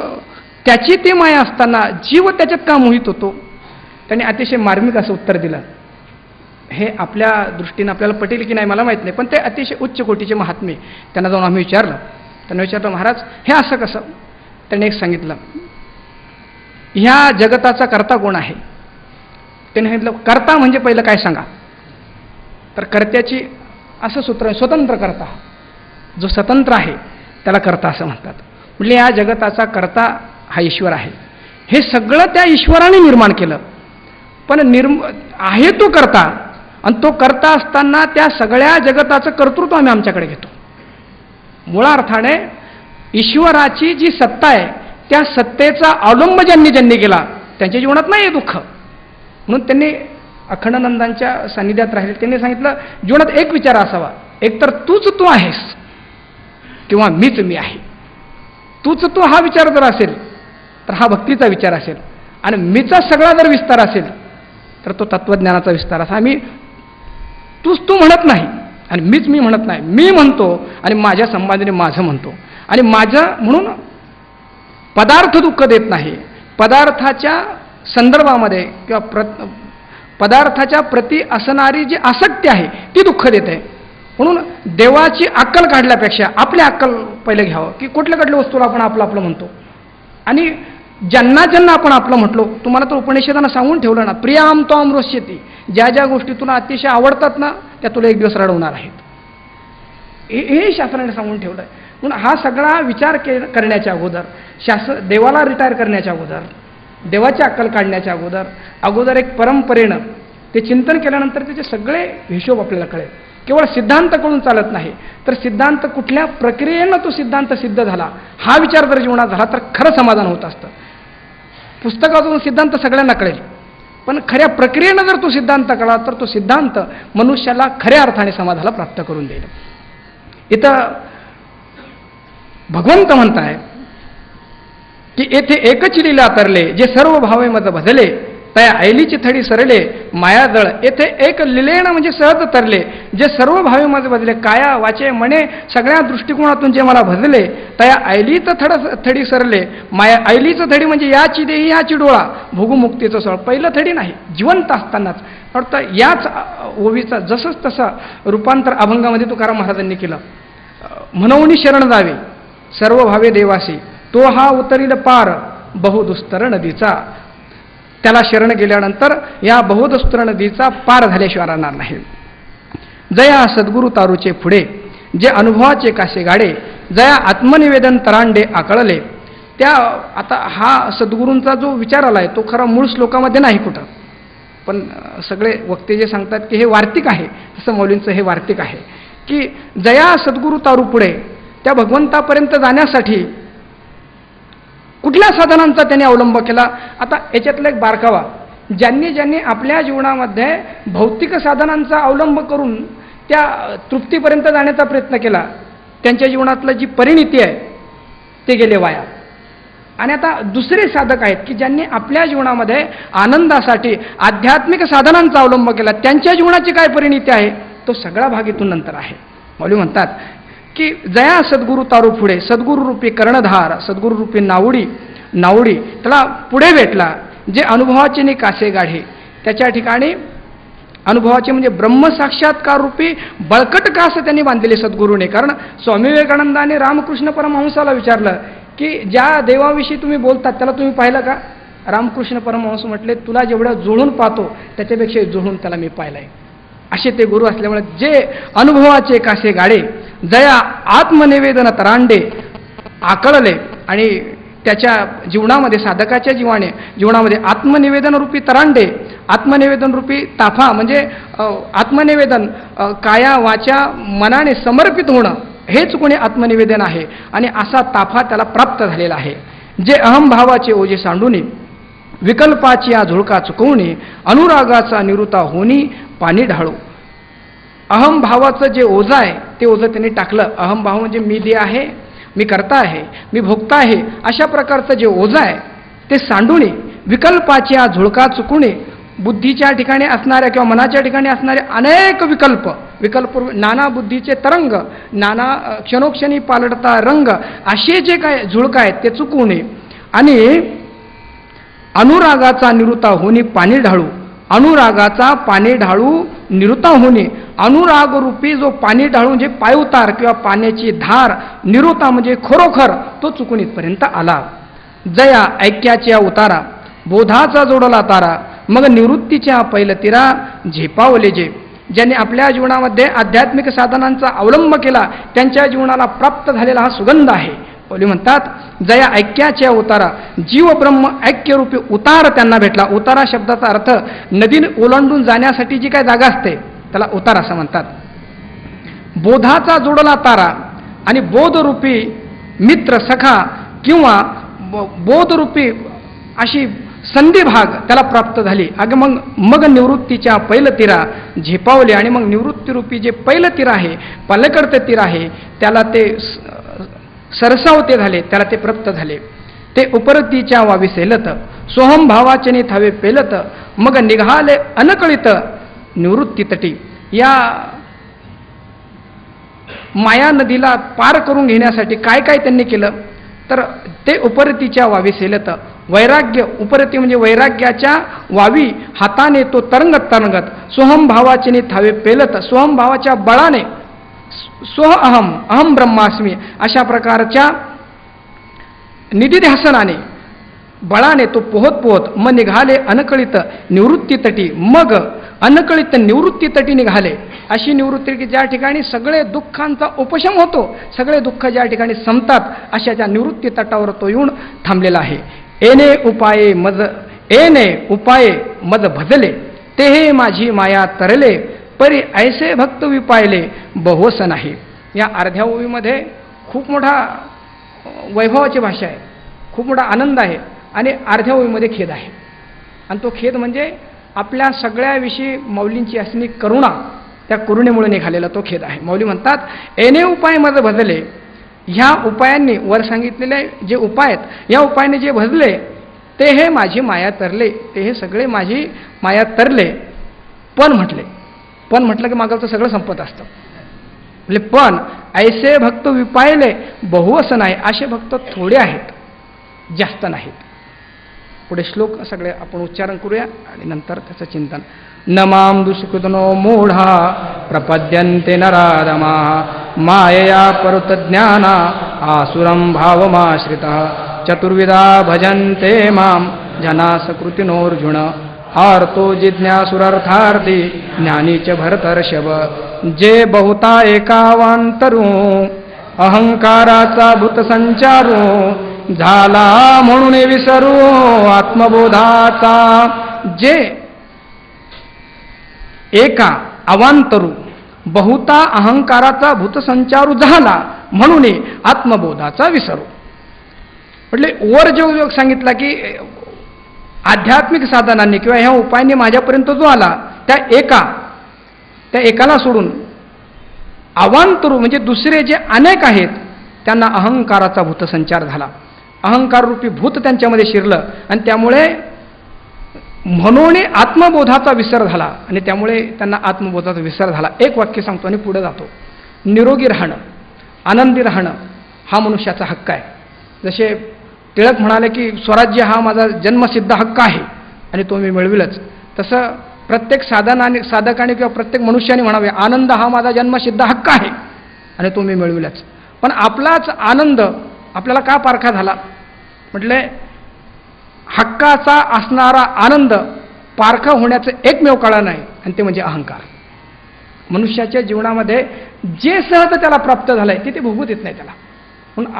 त्याची ती माया असताना जीव त्याच्यात का मोहित होतो. त्यांनी अतिशय मार्मिक असं उत्तर दिलं. हे आपल्या दृष्टीनं आपल्याला पटेल की नाही मला माहीत नाही, पण ते अतिशय उच्च कोटीचे महात्मे. त्यांना जाऊन आम्ही विचारलं, त्यांना विचारलं महाराज हे असं कसं. त्यांनी एक सांगितलं, ह्या जगताचा कर्ता कोण आहे. त्यांनी सांगितलं कर्ता म्हणजे पहिलं काय सांगा. तर कर्त्याची असं सूत्र आहे, स्वतंत्र कर्ता. जो स्वतंत्र आहे त्याला कर्ता असं म्हणतात. म्हणजे या जगताचा कर्ता हा ईश्वर आहे. हे सगळं त्या ईश्वराने निर्माण केलं, पण आहे तो कर्ता, आणि तो कर्ता असताना त्या सगळ्या जगताचं कर्तृत्व आम्ही आमच्याकडे घेतो. मुळा अर्थाने ईश्वराची जी सत्ता आहे त्या सत्तेचा अवलंब ज्यांनी केला त्यांच्या जीवनात नाही आहे दुःख. म्हणून त्यांनी अखंडानंदांच्या सान्निध्यात राहिले. त्यांनी सांगितलं जीवनात एक विचार असावा, एक तर तूच तू आहेस किंवा मीच मी आहे. तूच तू हा विचार जर असेल तर हा भक्तीचा विचार असेल, आणि मीचा सगळा जर विस्तार असेल तर तो तत्वज्ञानाचा विस्तार असा. आम्ही तूच तू म्हणत नाही आणि मीच मी म्हणत नाही, मी म्हणतो आणि माझ्या संबंधीने माझं म्हणतो, आणि माझं म्हणून पदार्थ दुःख देत नाही. पदार्थाच्या संदर्भामध्ये किंवा पदार्थाच्या प्रती असणारी जी आसक्ती आहे ती दुःख देते. म्हणून देवाची अक्कल काढल्यापेक्षा आपली अक्कल पहिले घ्यावं की कुठल्या वस्तूला आपण आपलं आपलं म्हणतो. आणि ज्यांना आपण आपलं म्हटलो, तुम्हाला तर उपनिषदानं सांगून ठेवलं ना, प्रियाम त्वाम रोष्यती, ज्या ज्या गोष्टी तुला अतिशय आवडतात ना त्या तुला एक दिवस रडवणार आहेत. हे शास्त्राने सांगून ठेवलं आहे. म्हणून हा सगळा विचार करण्याच्या अगोदर, देवाला रिटायर करण्याच्या अगोदर, देवाची अक्कल काढण्याच्या अगोदर एक परंपरेनं ते चिंतन केल्यानंतर त्याचे सगळे हिशोब आपल्याला कळेल. केवळ सिद्धांत कळून चालत नाही, तर सिद्धांत कुठल्या प्रक्रियेनं तो सिद्धांत सिद्ध झाला हा विचार जर जीवनात झाला तर खरं समाधान होत असतं. पुस्तकातून सिद्धांत सगळ्यांना कळेल, पण खऱ्या प्रक्रियेनं जर तो सिद्धांत कळला तर तो सिद्धांत मनुष्याला खऱ्या अर्थाने समाधानाला प्राप्त करून देईल. इथं भगवंत म्हणताय की येथे एकच लीला तरले, जे सर्व भावे मज भजले, तया ऐलीची थडी सरले मायादळ. येथे एक लिलेनं म्हणजे सहज तरले, जे सर्व भावे मज भजले, काया वाचे मने सगळ्या दृष्टिकोनातून जे मला भजले, तया ऐलीच थडी सरले माया. ऐलीचं थडी म्हणजे याची देही याची डोळा, भोगमुक्तीचं सळ. पहिलं थडी नाही, जिवंत असतानाच. अर्थात याच ओवीचा जसंच तसं रूपांतर अभंगामध्ये तुकाराम महाराजांनी केलं. म्हणून शरण जावे सर्व भावे देवासी, तो हा उतरील पार बहुदुस्तर नदीचा. त्याला शरण गेल्यानंतर या बहुदुस्तर नदीचा पार झाल्याशिवाय राहणार नाही. जया सद्गुरु तारूचे पुढे, जे अनुभवाचे कासे गाडे, जया आत्मनिवेदन तरांडे आकळले. त्या आता हा सद्गुरूंचा जो विचार आला आहे तो खरा मूळ श्लोकामध्ये नाही कुठं, पण सगळे वक्ते जे सांगतात की हे वार्तिक आहे, तसं मौलींचं हे वार्तिक आहे की जया सद्गुरु तारू पुढे, त्या भगवंतापर्यंत जाण्यासाठी कुठल्या साधनांचा त्यांनी अवलंब केला. आता याच्यातला एक बारकावा, ज्यांनी आपल्या जीवनामध्ये भौतिक साधनांचा अवलंब करून त्या तृप्तीपर्यंत जाण्याचा प्रयत्न केला, त्यांच्या जीवनातलं जी परिणिती आहे ते गेले वाया. आणि आता दुसरे साधक आहेत की ज्यांनी आपल्या जीवनामध्ये आनंदासाठी आध्यात्मिक साधनांचा अवलंब केला, त्यांच्या जीवनाची काय परिणिती आहे तो सगळा भाग इथून नंतर आहे. मौली म्हणतात की जया सद्गुरु तारू पुढे, सद्गुरु रूपी कर्णधार, सद्गुरु रूपी नावडी त्याला पुढे भेटला. जे अनुभवाचे नि कासे गाढे, त्याच्या ठिकाणी अनुभवाचे म्हणजे ब्रह्मसाक्षात्कार रूपी बळकट कास त्यांनी बांधलेले सद्गुरूने. कारण स्वामी विवेकानंदाने रामकृष्ण परमहंसाला विचारलं की ज्या देवाविषयी तुम्ही बोलतात त्याला तुम्ही पाहिलं का. रामकृष्ण परमहंस म्हटले तुला जेवढं जुळून पाहतो त्याच्यापेक्षा जुळून त्याला मी पाहिलंय. असे ते गुरु असल्यामुळे जे अनुभवाचे कासे गाडे, जया आत्मनिवेदन तरांडे आकळले. आणि त्याच्या जीवनामध्ये, साधकाच्या जीवनामध्ये आत्मनिवेदन रूपी तरांडे, आत्मनिवेदन रूपी ताफा म्हणजे आत्मनिवेदन काया वाचा मनाने समर्पित होणं हेच कोणी आत्मनिवेदन आहे. आणि असा ताफा त्याला प्राप्त झालेला आहे. जे अहमभावाचे ओझे सांडूनी, विकल्पाची या झुळका चुकवणे, अनुरागाचा निवृत्ता होणी पाणी ढाळू. अहमभावाचं जे ओझं आहे ते ओझं त्यांनी टाकलं. अहमभाव म्हणजे मी दे आहे, मी करता आहे, मी भोगता आहे, अशा प्रकारचं जे ओझं आहे ते सांडूने विकल्पाच्या झुळका चुकुणे बुद्धीच्या ठिकाणी असणाऱ्या किंवा मनाच्या ठिकाणी असणारे अनेक विकल्प नाना बुद्धीचे तरंग, नाना क्षणोक्षणी पालटता रंग, असे जे काय झुळका आहेत ते चुकवणे आणि अनुरागाचा निरुता होणे पाणी ढाळू, अनुरागाचा पाणी ढाळू निरुता होणे, अनुराग रूपी जो पाणी ढाळून जे पायउतार किंवा पाण्याची धार, निरुता म्हणजे खरोखर तो चुकून इथपर्यंत आला. जया ऐक्याच्या उतारा, बोधाचा जोडला तारा, मग निवृत्तीच्या पैलतीरा झेपावले जे. ज्यांनी आपल्या जीवनामध्ये आध्यात्मिक साधनांचा अवलंब केला त्यांच्या जीवनाला प्राप्त झालेला हा सुगंध आहे. ओली म्हणतात जया ऐक्याच्या उतारा, जीव ब्रह्म ऐक्यरूपी उतार त्यांना भेटला. उतारा शब्दाचा अर्थ नदी ओलांडून जाण्यासाठी जी काय जागा असते त्याला उतार असं म्हणतात. बोधाचा जोडला तारा आणि बोधरूपी मित्र सखा किंवा बोधरूपी अशी संधिभाग त्याला प्राप्त झाली. मग निवृत्तीच्या पैलतीरा झेपावले आणि मग निवृत्तीरूपी जे पैलतीर आहे, पलीकडते तीर आहे, त्याला ते सरसावते झाले, त्याला ते प्राप्त झाले. ते उपरतीच्या वावी सेलत, सोहम भावाचेने थावे पेलत, मग निघाले अनकळित निवृत्ती तटी. या माया नदीला पार करून घेण्यासाठी काय काय त्यांनी केलं तर ते उपरतीच्या वावी सेलत, वैराग्य, उपरती म्हणजे वैराग्याच्या वावी हाताने तो तरंगत तरंगत सोहम भावाचेने थावे पेलत, सोहम भावाच्या बळाने सोह अहम ब्रह्मास्मी अशा प्रकारच्या निधिध्यासनाने बळाने तो पोहत मग निघाले अनकळित निवृत्ती तटी. मग अनकळित निवृत्ती तटी निघाले. अशी निवृत्ती की ज्या ठिकाणी सगळे दुःखांचा उपशम होतो, सगळे दुःख ज्या ठिकाणी संपतात, अशा त्या निवृत्ती तटावर तो येऊन थांबलेला आहे. एने उपाये मज भजले, ते हे माझी माया तरले, परी ऐसे भक्त विपायले बहुवस नाही. या अर्ध्या ओवीमध्ये खूप मोठा वैभवाची भाषा आहे, खूप मोठा आनंद आहे आणि अर्ध्या ओवीमध्ये खेद आहे. आणि तो खेद म्हणजे आपल्या सगळ्याविषयी मौलींची असणी करुणा, त्या करुणेमुळे निघालेला तो खेद आहे. मौली म्हणतात एने उपाय मज भजले, ह्या उपायांनी वर सांगितलेले जे उपाय आहेत या उपायाने जे भजले ते हे माझी माया तरले, ते हे सगळे माझी माया तरले. पण म्हटलं की मागचं सगळं संपत असतं. म्हणजे पण ऐसे भक्त विपायले बहुवस नाही, असे भक्त थोडे आहेत, जास्त नाहीत. पुढे श्लोक सगळे आपण उच्चारण करूया आणि नंतर त्याचं चिंतन. नमाम दुष्कृतनो मूढा प्रपद्यन्ते नराधमा, मायया परुतज्ञाना आसुरं भावमाश्रितः, चतुर्विधा भजन्ते मां जना सकृतिनोऽर्जुन, आर्तो जिज्ञासुरर्थार्थी ज्ञानी च भरतर्षभ. जे बहुता एकावांतरू अहंकाराचा भूतसंचारू, झाला म्हणून विसरू आत्मबोधाचा. जे एका अवांतरू बहुता अहंकाराचा भूतसंचारू झाला म्हणून आत्मबोधाचा विसरू. म्हटले वर जो सांगितला की आध्यात्मिक साधनांनी किंवा ह्या उपायांनी माझ्यापर्यंत जो आला त्या एकाला सोडून अवांतरू म्हणजे दुसरे जे अनेक आहेत त्यांना अहंकाराचा भूतसंचार झाला, अहंकार रूपी भूत त्यांच्यामध्ये शिरलं आणि त्यामुळे म्हणून आत्मबोधाचा विसर झाला आणि त्यामुळे त्यांना आत्मबोधाचा विसर झाला. एक वाक्य सांगतो आणि पुढे जातो. निरोगी राहणं, आनंदी राहणं हा मनुष्याचा हक्क आहे. जसे टिळक म्हणाले की स्वराज्य हा माझा जन्मसिद्ध हक्क आहे आणि तो मी मिळविलच, तसं प्रत्येक साधकाने किंवा प्रत्येक मनुष्याने म्हणावे आनंद हा माझा जन्मसिद्ध हक्क आहे आणि तो मी मिळविलच. पण आपलाच आनंद आपल्याला का पारखा झाला? म्हटले हक्काचा असणारा आनंद पारखा होण्याचं एकमेव कारण आहे आणि ते म्हणजे अहंकार. मनुष्याच्या जीवनामध्ये जे सहज त्याला प्राप्त झालंय ते भोगूत येत नाही त्याला. म्हणून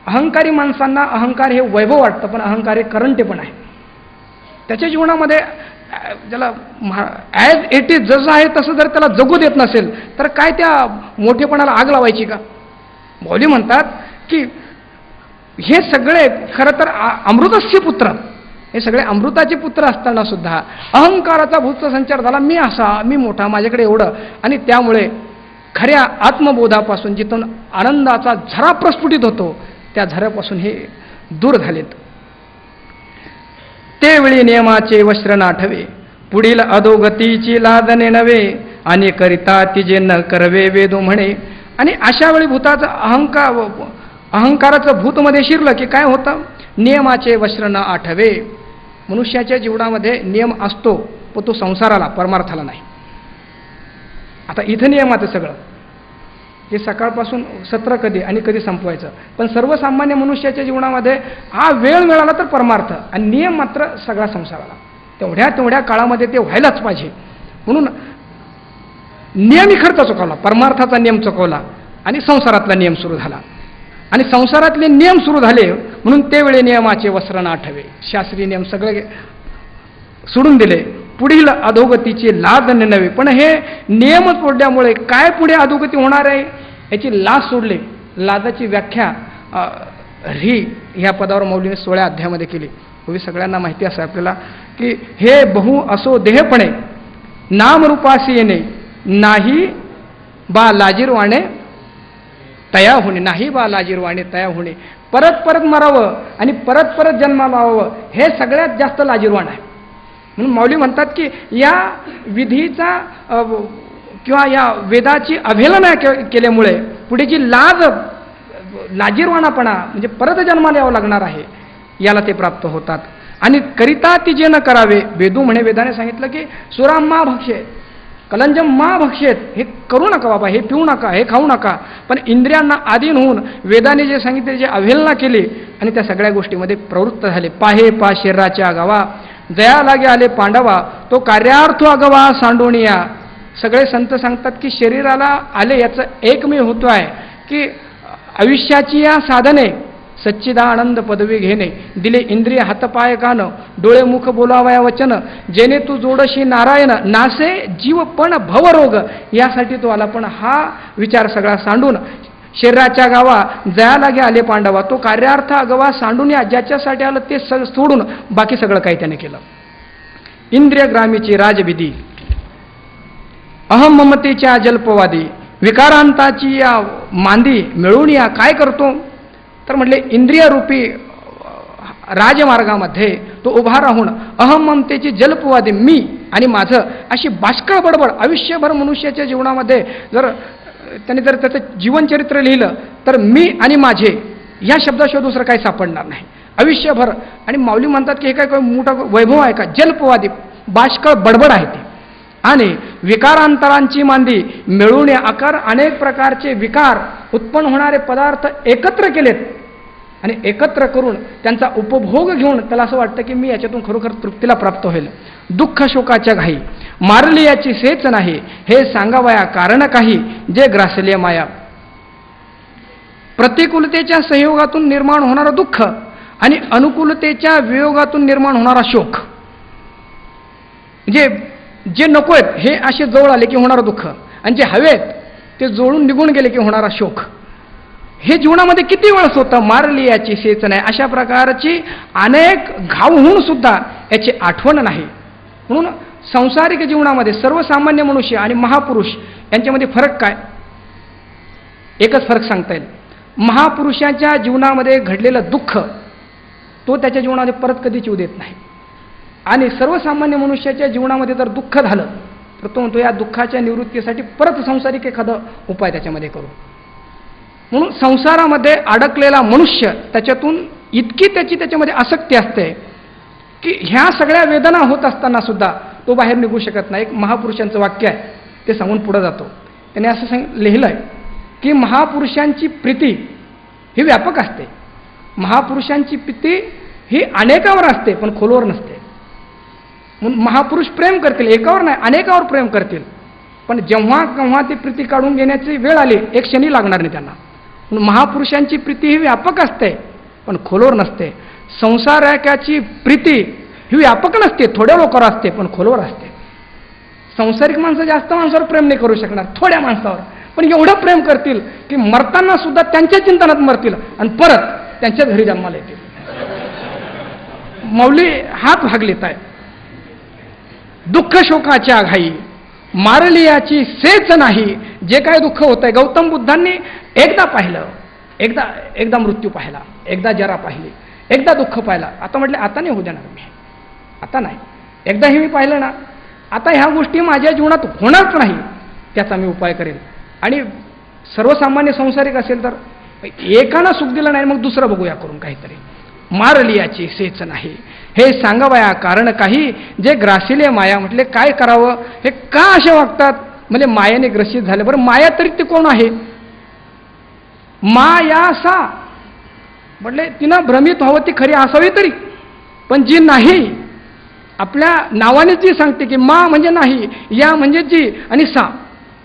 अहंकारी माणसांना अहंकार हे वैभव वाटतं, पण अहंकार हे करंटे पण आहे. त्याच्या जीवनामध्ये ज्याला ॲज इट इज जसं आहे तसं जर त्याला जगू देत नसेल तर काय त्या मोठेपणाला आग लावायची का? मौली म्हणतात की हे सगळे खरं तर अमृतस्य पुत्र, हे सगळे अमृताचे पुत्र असताना सुद्धा अहंकाराचा भूतसंचार झाला, मी असा, मी मोठा, माझ्याकडे एवढं, आणि त्यामुळे खऱ्या आत्मबोधापासून जिथून आनंदाचा झरा प्रस्फुटित होतो त्या झऱ्यापासून हे दूर झालेत. तेवेळी नियमाचे वस्त्र नाठवे, पुढील अधोगतीची लादणे नव्हे, आणि करिता तिजे न करवे वेदो म्हणे. आणि अशा वेळी भूताचं अहंकाराचं भूतमध्ये शिरलं की काय होतं? नियमाचे वस्त्र न आठवे. मनुष्याच्या जीवनामध्ये नियम असतो, पण तो संसाराला, परमार्थाला नाही. आता इथं नियमाचं सगळं हे सकाळपासून सत्र कधी आणि कधी संपवायचं, पण सर्वसामान्य मनुष्याच्या जीवनामध्ये हा वेळ मिळाला तर परमार्थ, आणि नियम मात्र सगळा संसाराला. तेवढ्या काळामध्ये ते व्हायलाच पाहिजे. म्हणून नियम खर्च चुकवला, परमार्थाचा नियम चुकवला आणि संसारातला नियम सुरू झाला. आणि संसारातले नियम सुरू झाले म्हणून त्यावेळी नियमाचे वस्त्र नाठवे, शास्त्रीय नियम सगळे सोडून दिले, पुढील अधोगतीची लाज नव्हे. पण हे नियमच सोडल्यामुळे काय पुढे अधोगती होणार आहे याची लाज सोडली. लाजाची व्याख्या ह्या पदावर मौलीने 16 अध्यायामध्ये केली. पूर्वी सगळ्यांना माहिती असं आपल्याला की हे बहु असो देहपणे, नामरूपासी येणे, नाही बा लाजीरवाणे तया होणे, नाही बा लाजीरवाणे तया होणे. परत परत मरावं आणि परत परत जन्माला यावं हे सगळ्यात जास्त लाजीरवाण आहे. म्हणून मौली म्हणतात की या विधीचा किंवा या वेदाची अवहेलना केल्यामुळे पुढे जी लाजीरवाणापणा म्हणजे परत जन्माला यावं लागणार आहे याला ते प्राप्त होतात. आणि करिता ती जे न करावे, वेदू म्हणे, वेदाने सांगितलं की सुराम मा भक्षे, कलंजम मा भक्षेत, हे करू नका बाबा, हे पिऊ नका, हे खाऊ नका. पण इंद्रियांना अधीन होऊन वेदाने जे सांगितले, जे अवहेलना केली आणि त्या सगळ्या गोष्टीमध्ये प्रवृत्त झाले. पाहे पा शरीराच्या गावा, जया लागे आले पांडवा, तो कार्यार्थ अगवा सांडोनिया. सगळे संत सांगतात की शरीराला आले याचं एकमेव होतो आहे की आयुष्याची या साधने सच्चिदानंद पदवी घेणे, दिले इंद्रिय हातपाय कान, डोळे मुख बोलावया वचन, जेणे तू जोडशी नारायण, नासे जीव पण भवरोग. यासाठी तो आला. पण हा विचार सगळा सांडून शरीराच्या गावा जया लागे आले पांडवा, तो कार्यार्थ अगवा सांडून या, ज्याच्यासाठी आलं ते सोडून बाकी सगळं काही त्याने केलं. इंद्रिय ग्रामीची राजविधी, अहम ममतेच्या जल्पवादी, विकारांताची या मांदी मिळून या काय करतो? तर म्हटले इंद्रियरूपी राजमार्गामध्ये तो उभा राहून अहम ममतेची जल्पवादी, मी आणि माझं, अशी बाष्कळ बडबड आयुष्यभर मनुष्याच्या जीवनामध्ये त्याने जर त्याचं जीवनचरित्र लिहिलं तर मी आणि माझे या शब्दाशिवाय दुसरं काही सापडणार नाही आयुष्यभर. आणि माऊली म्हणतात की हे काय मोठा वैभव आहे का? जल्पवादी, बाष्कळ बडबड आहे ती. आणि विकारांतरांची मांदी मिळून आकार, अनेक प्रकारचे विकार उत्पन्न होणारे पदार्थ एकत्र केलेत आणि एकत्र करून त्यांचा उपभोग घेऊन त्याला असं वाटतं की मी याच्यातून खरोखर तृप्तीला प्राप्त होईल. दुःख शोकाच्या घाई, मारली याची सेच नाही, हे सांगावया कारण काही, जे ग्रासले माया. प्रतिकूलतेच्या संयोगातून निर्माण होणारं दुःख आणि अनुकूलतेच्या वियोगातून निर्माण होणारा शोक, जे नको आहेत हे असे जवळ आले की होणारं दुःख, आणि जे हवेत ते जोडून निघून गेले की होणारा शोक, हे जीवनामध्ये किती वेळेस होतं. मारली याची सेच नाही, अशा प्रकारची अनेक घाव होऊन सुद्धा याची आठवण नाही. म्हणून सांसारिक जीवनामध्ये सर्वसामान्य मनुष्य आणि महापुरुष यांच्यामध्ये फरक काय? एकच फरक सांगता येईल. महापुरुषाच्या जीवनामध्ये घडलेलं दुःख तो त्याच्या जीवनामध्ये परत कधीच येऊ देत नाही. आणि सर्वसामान्य मनुष्याच्या जीवनामध्ये जर दुःख झालं तर तो म्हणतो या दुःखाच्या निवृत्तीसाठी परत संसारिक एखादा उपाय त्याच्यामध्ये करू. म्हणून संसारामध्ये अडकलेला मनुष्य त्याच्यातून इतकी त्याच्यामध्ये आसक्ती असते की ह्या सगळ्या वेदना होत असताना सुद्धा तो बाहेर निघू शकत नाही. एक महापुरुषांचं वाक्य आहे ते सांगून पुढे जातो. त्याने असं लिहिलं आहे की महापुरुषांची प्रीती ही व्यापक असते, महापुरुषांची प्रीती ही अनेकावर असते पण खोलवर नसते. म्हणून महापुरुष प्रेम करतील, एकावर नाही अनेकावर प्रेम करतील, पण जेव्हा केव्हा ती प्रीती काढून घेण्याची वेळ आली एक क्षणी लागणार नाही त्यांना. म्हणून महापुरुषांची प्रीती ही व्यापक असते पण खोलवर नसते. संसाराची प्रीती ही व्यापक नसते, थोड्या लोकांवर असते पण खोलवर असते. संसारिक माणसं जास्त माणसावर प्रेम नाही करू शकणार, थोड्या माणसावर, पण एवढं प्रेम करतील की मरताना सुद्धा त्यांच्या चिंतनात मरतील आणि परत त्यांच्या घरी जन्माला येतील. मौली हात भागलेत आहे. दुःख शोकाच्या घाई मारली याची सेच नाही. जे काय दुःख होत आहे, गौतम बुद्धांनी एकदा पाहिलं, एकदा मृत्यू पाहिला, एकदा जरा पाहिली, एकदा दुःख पाहिलं. आता म्हटले आता नाही होऊ देणार मी, आता नाही. एकदा हे मी पाहिलं ना, आता ह्या गोष्टी माझ्या जीवनात होणारच नाही, त्याचा मी उपाय करेन. आणि सर्वसामान्य संसारिक असेल तर एकानं सुख दिलं नाही, मग दुसरं बघूया करून काहीतरी. मारली याची सेच नाही, हे सांगावया कारण काही, जे ग्रासिले माया. म्हटले काय करावं, हे का असे वागतात, म्हणजे मायाने ग्रसित झाले. बरं माया तरी ते कोण आहे, माया सा. म्हटले तिनं भ्रमित व्हावं ती खरी असावी तरी, पण जी नाही, आपल्या नावाने जी सांगते की मा म्हणजे नाही, या म्हणजे जी, आणि सा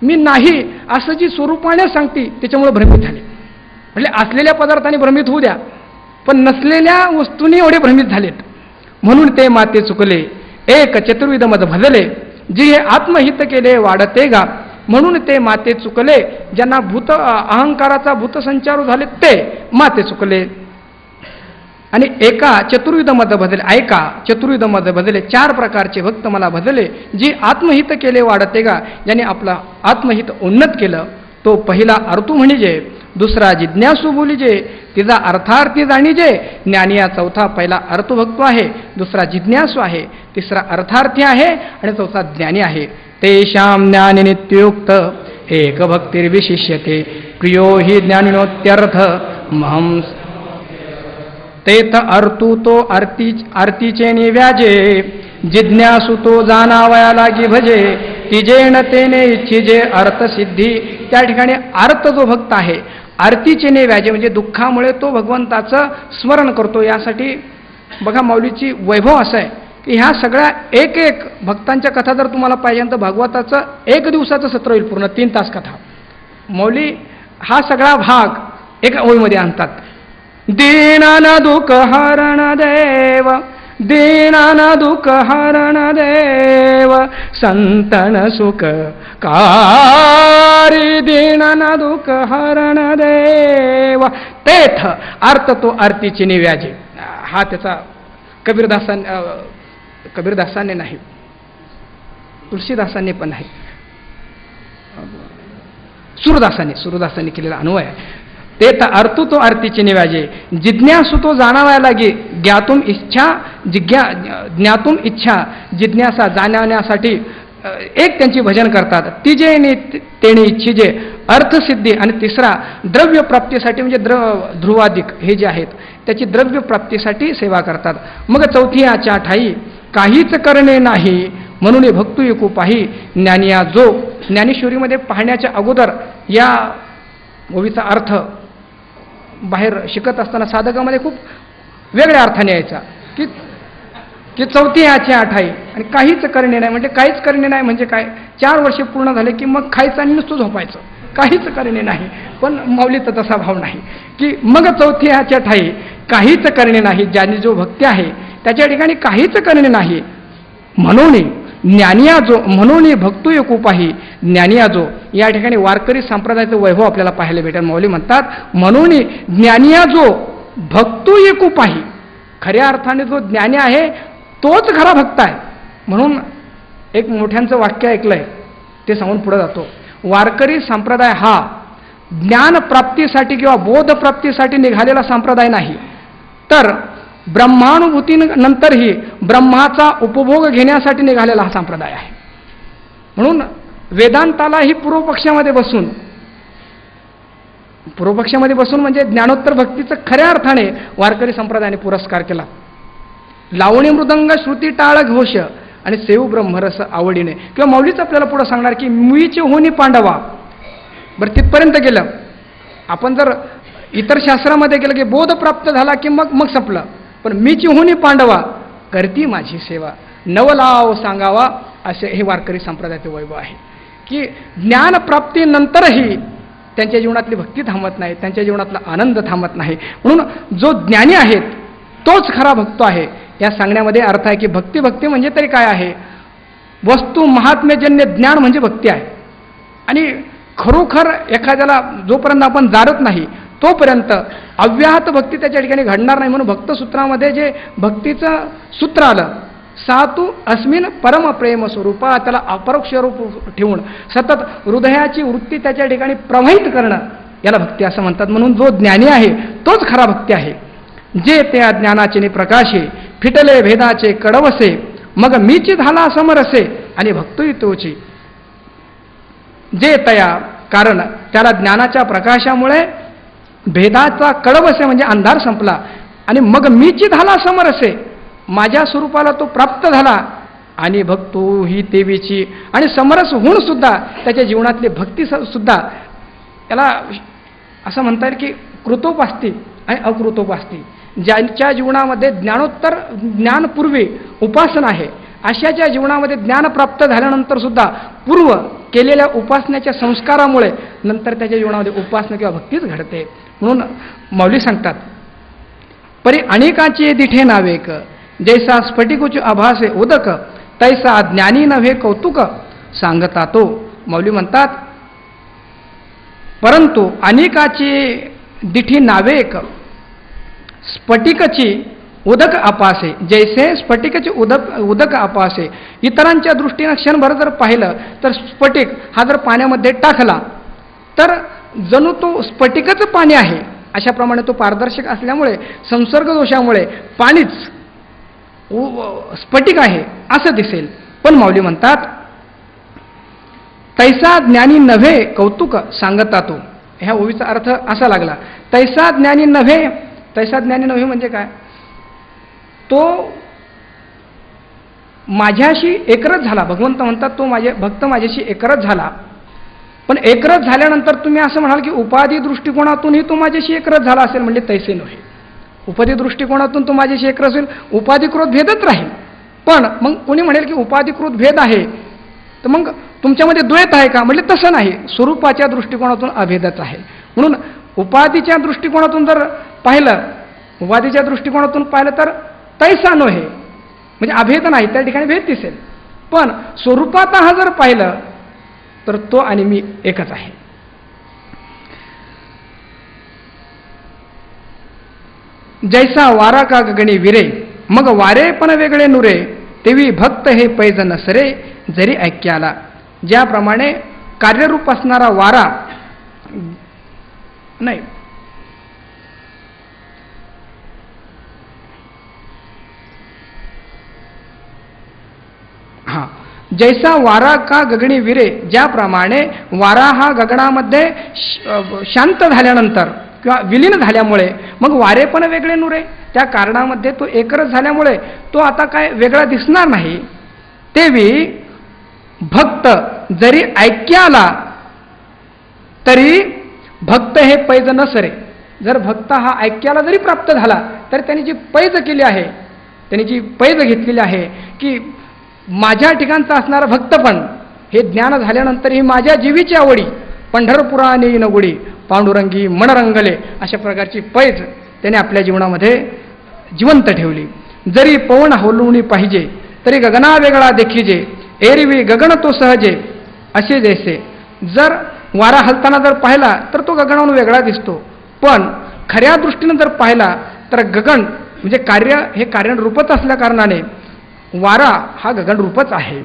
मी नाही असं जी स्वरूपाने सांगते, त्याच्यामुळे भ्रमित झाले. म्हणजे असलेल्या पदार्थाने भ्रमित होऊ द्या, पण नसलेल्या वस्तूंनी एवढे भ्रमित झालेत. म्हणून ते माते चुकले एक चतुर्विध मद भजले, जी हे आत्महित केले वाढते गा. म्हणून ते माते चुकले, ज्यांना भूत अहंकाराचा भूतसंचार झाले ते माते चुकले. आणि एका चतुर्विध मद भजले, ऐका चतुर्विध मद भजले, 4 प्रकारचे भक्त मला भजले, जी आत्महित केले वाढते गा. ज्याने आपला आत्महित उन्नत केलं, तो पहिला अर्थू म्हणजे, दुसरा जिज्ञासू बोलीजे, तिचा अर्थार्थी जाणीजे. ज्ञानी या चौथा पहिला अर्थभक्त आहे, दुसरा जिज्ञासू आहे, तिसरा अर्थार्थी आहे, आणि चौथा ज्ञानी आहे. तेषां ज्ञानी नित्युक्त एक भक्तिर्विशिष्यते, प्रियो हि ज्ञानिनोत्यर्थ महं. तेथ अर्थू तो आरतीचे निव्याजे, जिज्ञासू तो जाणावया लागी भजे, तिजेन तेने इच्छिजे अर्थसिद्धी. त्या ठिकाणी अर्थ जो भक्त आहे, आरतीचे निव्याजे म्हणजे दुःखामुळे तो भगवंताचं स्मरण करतो. यासाठी बघा माऊलीची वैभव असं आहे की ह्या सगळ्या एक एक भक्तांच्या कथा जर तुम्हाला पाहिजे तर भागवताचं 1 दिवसाचं सत्र होईल, पूर्ण 3 तास कथा. मौली हा सगळा भाग एका ओळीमध्ये आणतात. दीनान दुःख हरण देव, दीनान दुःख हरण देव, संतन सुख कारी, दीनान दुःख हरण देव. तेथ अर्थ तो आरतीची निव्याजे. हा त्याचा कबीरदासांनी नाही, तुलसीदासांनी पण नाही, सुरदासांनी केलेला अन्वय आहे. तेथ अर्थू तो आरतीची निव्याजे, जिज्ञासू तो जाणावया लागे. ज्ञातूम इच्छा, जिज्ञासा जाणण्यासाठी एक त्यांची भजन करतात. तिजे तेने इच्छिजे अर्थसिद्धी. आणि तिसरा द्रव्य प्राप्तीसाठी म्हणजे ध्रुवादिक हे जे आहेत त्याची द्रव्य प्राप्तीसाठी सेवा करतात. मग चौथी याच्या ठाई काहीच करणे नाही, म्हणून भक्तू एकू पाही. ज्ञानिया जो. ज्ञानेश्वरीमध्ये पाहण्याच्या अगोदर या ओवीचा अर्थ बाहेर शिकत असताना साधकामध्ये खूप वेगळ्या अर्थाने यायचा की चौथी याची आठाई आणि काहीच करणे नाही. म्हणजे काहीच करणे नाही म्हणजे काय, 4 वर्षे पूर्ण झाले की मग खायचं आणि नुसतं झोपायचं, काहीच करणे नाही. पण माऊलीचा तसा भाव नाही की मग चौथी याच्या ठाई काहीच करणे नाही. ज्याने जो भक्ती आहे त्याच्या ठिकाणी काहीच करणे नाही. म्हणून ज्ञानिया जो, म्हणून भक्तू एकुपाही. ज्ञानिया जो, या ठिकाणी वारकरी संप्रदायाचं वैभव आपल्याला पाहायला भेटेल. माऊली म्हणतात म्हणून ज्ञानिया जो भक्तू एकुपाही. खऱ्या अर्थाने जो ज्ञानी आहे तोच खरा भक्त आहे. म्हणून एक मोठ्यांचं वाक्य ऐकलंय, ते सांगून पुढे जातो. वारकरी संप्रदाय हा ज्ञान प्राप्तीसाठी किंवा बोध प्राप्तीसाठी निघालेला संप्रदाय नाही, तर ब्रह्मानुभूतीनंतरही ब्रह्माचा उपभोग घेण्यासाठी निघालेला हा संप्रदाय आहे. म्हणून वेदांतालाही पूर्वपक्षामध्ये बसून म्हणजे ज्ञानोत्तर भक्तीचं खऱ्या अर्थाने वारकरी संप्रदायाने पुरस्कार केला. लावणी मृदंग श्रुती टाळ घोष आणि सेव ब्रह्मरस आवडीने. किंवा माऊलीच आपल्याला पुढे सांगणार की मुळीचे होनी पांडवा. बरं तिथपर्यंत गेलं. आपण जर इतर शास्त्रामध्ये गेलं की बोध प्राप्त झाला की मग संपलं. पण मीची होनी पांडवा करती माझी सेवा, नवलाव सांगावा. असे हे वारकरी संप्रदायाचे वैभव आहे की ज्ञानप्राप्तीनंतरही त्यांच्या जीवनातली भक्ती थांबत नाही, त्यांच्या जीवनातला आनंद थांबत नाही. म्हणून जो ज्ञानी आहे तोच खरा भक्त आहे. या सांगण्यामध्ये अर्थ आहे की भक्ती म्हणजे तरी काय आहे, वस्तू महात्म्यजन्य ज्ञान म्हणजे भक्ती आहे. आणि खरोखर एखाद्याला जोपर्यंत आपण जाणत नाही तोपर्यंत अव्याहत भक्ती त्याच्या ठिकाणी घडणार नाही. म्हणून भक्तसूत्रामध्ये जे भक्तीचं सूत्र आलं, सातू अस्मिन परम प्रेम स्वरूपा, त्याला अपरोक्ष रूप ठेवून सतत हृदयाची वृत्ती त्याच्या ठिकाणी प्रवाहित करणं, याला भक्ती असं म्हणतात. म्हणून जो ज्ञानी आहे तोच खरा भक्ती आहे. जे त्या ज्ञानाचे प्रकाशे फिटले भेदाचे कडवसे, मग मीची झाला समरसे आणि भक्तोई तोची. जे तया, कारण त्याला ज्ञानाच्या प्रकाशामुळे भेदाचा कडवसे म्हणजे अंधार संपला, आणि मग मीची झाला समरसे, माझ्या स्वरूपाला तो प्राप्त झाला, आणि भक्तो ही देवीची, आणि समरस होऊन सुद्धा त्याच्या जीवनातली भक्ती सुद्धा त्याला असं म्हणता येईल की कृतोपास्ती आणि अकृतोपास्ती. ज्यांच्या जीवनामध्ये ज्ञानोत्तर ज्ञानपूर्वी उपासना आहे, अशाच्या जीवनामध्ये ज्ञान प्राप्त झाल्यानंतर सुद्धा पूर्व केलेल्या उपासनेच्या संस्कारामुळे नंतर त्याच्या जीवनामध्ये उपासना किंवा भक्तीच घडते. म्हणून मौली सांगतात, परी अनेकाची दिठे नावेक, जैसा स्फटिकुच आभासे उदक, तैसा ज्ञानी नव्हे कौतुक सांगता तो. मौली म्हणतात, परंतु अनेकाची दिठी नावेक, स्फटिकची उदक अपासे, जैसे स्फटिकचे उदक अपासे. इतरांच्या दृष्टीनं क्षणभर जर पाहिलं तर स्फटिक हा जर पाण्यामध्ये टाकला तर जणू तो स्फटिकच पाणी आहे, अशाप्रमाणे तो पारदर्शक असल्यामुळे संसर्ग दोषामुळे पाणीच स्फटिक आहे असं दिसेल. पण माऊली म्हणतात, तैसा ज्ञानी नव्हे कौतुक सांगता तो. ह्या ओवीचा अर्थ असा लागला, तैसा ज्ञानी नव्हे. तैसा ज्ञानी नव्हे म्हणजे काय? तो माझ्याशी एकरच झाला. भगवंत म्हणतात, तो भक्त माझ्याशी एकरच झाला. पण एकरच झाल्यानंतर तुम्ही असं म्हणाल की उपाधी दृष्टिकोनातूनही तो माझ्याशी एकरच झाला असेल, म्हणजे तैसे नव्हे. उपाधी दृष्टिकोनातून तो माझ्याशी एकरच होईल, उपाधिकृत भेदच राहील. पण मग कोणी म्हणेल की उपाधिकृत भेद आहे, तर मग तुमच्यामध्ये द्वैत आहे का? म्हणजे तसं नाही, स्वरूपाच्या दृष्टिकोनातून अभेदच आहे. म्हणून उपाधीच्या दृष्टिकोनातून जर पाहिलं, उपाधीच्या दृष्टिकोनातून पाहिलं तर तैसा नव्हे म्हणजे अभेद नाही, त्या ठिकाणी भेद दिसेल. पण स्वरूपात हा जर पाहिलं तर तो आणि मी एकच आहे. जैसा वारा का गगणी विरे, मग वारे पण वेगळे नुरे, तेवी भक्त हे पैज नसरे जरी ऐक्याला. ज्याप्रमाणे कार्यरूप असणारा वारा नाही, हा, जैसा वारा का गगणी विरे, ज्याप्रमाणे वारा हा गगनामध्ये शांत झाल्यानंतर किंवा विलीन झाल्यामुळे मग वारे पण वेगळे नुरे, त्या कारणामध्ये तो एकरच झाल्यामुळे तो आता काय वेगळा दिसणार नाही. तेवी भक्त जरी ऐक्याला तरी भक्त हे पैज नसरे. जर भक्त हा ऐक्याला जरी प्राप्त झाला तर त्यांनी जी पैज केली आहे, त्यांनी जी पैज घेतलेली आहे की माझ्या ठिकाणचा असणारा भक्तपण हे ज्ञान झाल्यानंतर ही माझ्या जीवीची आवडी, पंढरपुराने नगुडी पांडुरंगी मनरंगले, अशा प्रकारची पैज त्याने आपल्या जीवनामध्ये जिवंत ठेवली. जरी पवन हलवणी पाहिजे तरी गगना वेगळा देखीजे, एरवी गगन तो सहजे असे जैसे. जर वारा हलताना जर पाहिला तर तो गगनाहून वेगळा दिसतो, पण खऱ्या दृष्टीनं जर पाहिला तर गगन म्हणजे कार्य हे कार्यरूपच असल्या कारणाने वारा हा गगन रूपच आहे.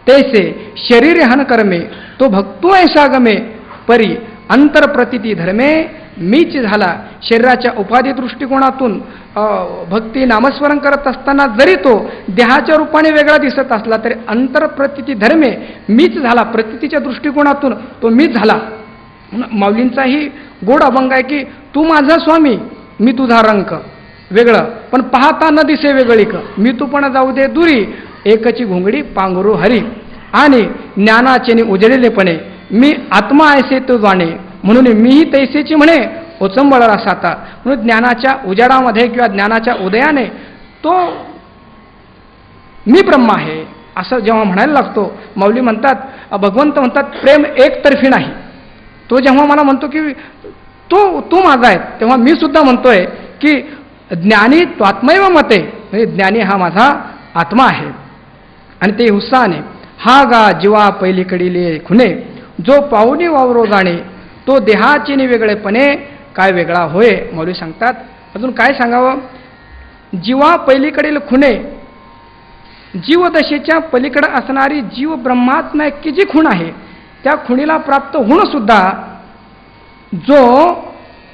तैसे शरीर हन कर्मे तो भक्तो ऐसा गमे, परी अंतरप्रतीती धर्मे मीच झाला. शरीराच्या उपाधी दृष्टिकोनातून भक्ती नामस्मरण करत असताना जरी तो देहाच्या रूपाने वेगळा दिसत असला तरी अंतरप्रतीती धर्मे मीच झाला. प्रतीतीच्या दृष्टिकोनातून तो मीच झाला. माऊलींचाही गोड अभंग आहे की तू माझा स्वामी मी तुझा रंक वेगळं, पण पाहता न दिसे वेगळीक, मी तू पण जाऊ दे दुरी, एकची घोंगडी पांघरू हरी. आणि ज्ञानाचे उजळलेपणे मी आत्मा ऐसे तो जाणे, म्हणून मीही तैसेची म्हणे ओचंबळला साता. म्हणून ज्ञानाच्या उजाडामध्ये किंवा ज्ञानाच्या उदयाने तो मी ब्रह्म आहे असं जेव्हा म्हणायला लागतो, माऊली म्हणतात, भगवंत म्हणतात प्रेम एकतर्फी नाही. तो जेव्हा मला म्हणतो की तू माझा आहे, तेव्हा मी सुद्धा म्हणतोय की ज्ञानी त्वात्मैव मते, म्हणजे ज्ञानी हा माझा आत्मा आहे. आणि ते उत्साहाने हा गा जीवा पहिलीकडीले खुने, जो पाहुणी वावरो जाणे, तो देहाचे वेगळेपणे काय वेगळा होय. मौली सांगतात, अजून काय सांगावं. जीवा पलीकडील खुणे, जीवदशेच्या पलीकडे असणारी जीव ब्रह्मात्म्याची जी खूण आहे त्या खुणीला प्राप्त होऊन सुद्धा जो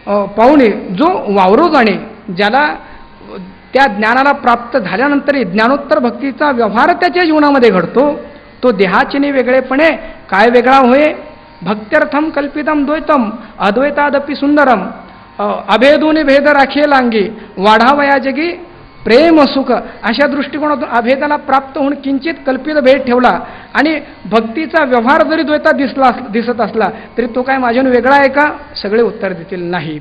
पाहुणे, जो वावरो जाणे, ज्याला त्या ज्ञानाला प्राप्त झाल्यानंतरही ज्ञानोत्तर भक्तीचा व्यवहार त्याच्या जीवनामध्ये घडतो, तो देहाचिनी वेगळेपणे काय वेगळा होय. भक्त्यर्थम कल्पितम द्वैतम अद्वैतादपि सुंदरम, अभेदून भेद राखील लांगी, वाढावया जगी प्रेम सुख. अशा दृष्टिकोनातून अभेदाला प्राप्त होऊन किंचित कल्पित भेद ठेवला आणि भक्तीचा व्यवहार जरी द्वैतात दिसत असला तरी तो काय माझ्याहून वेगळा आहे का? सगळे उत्तर देतील नाही.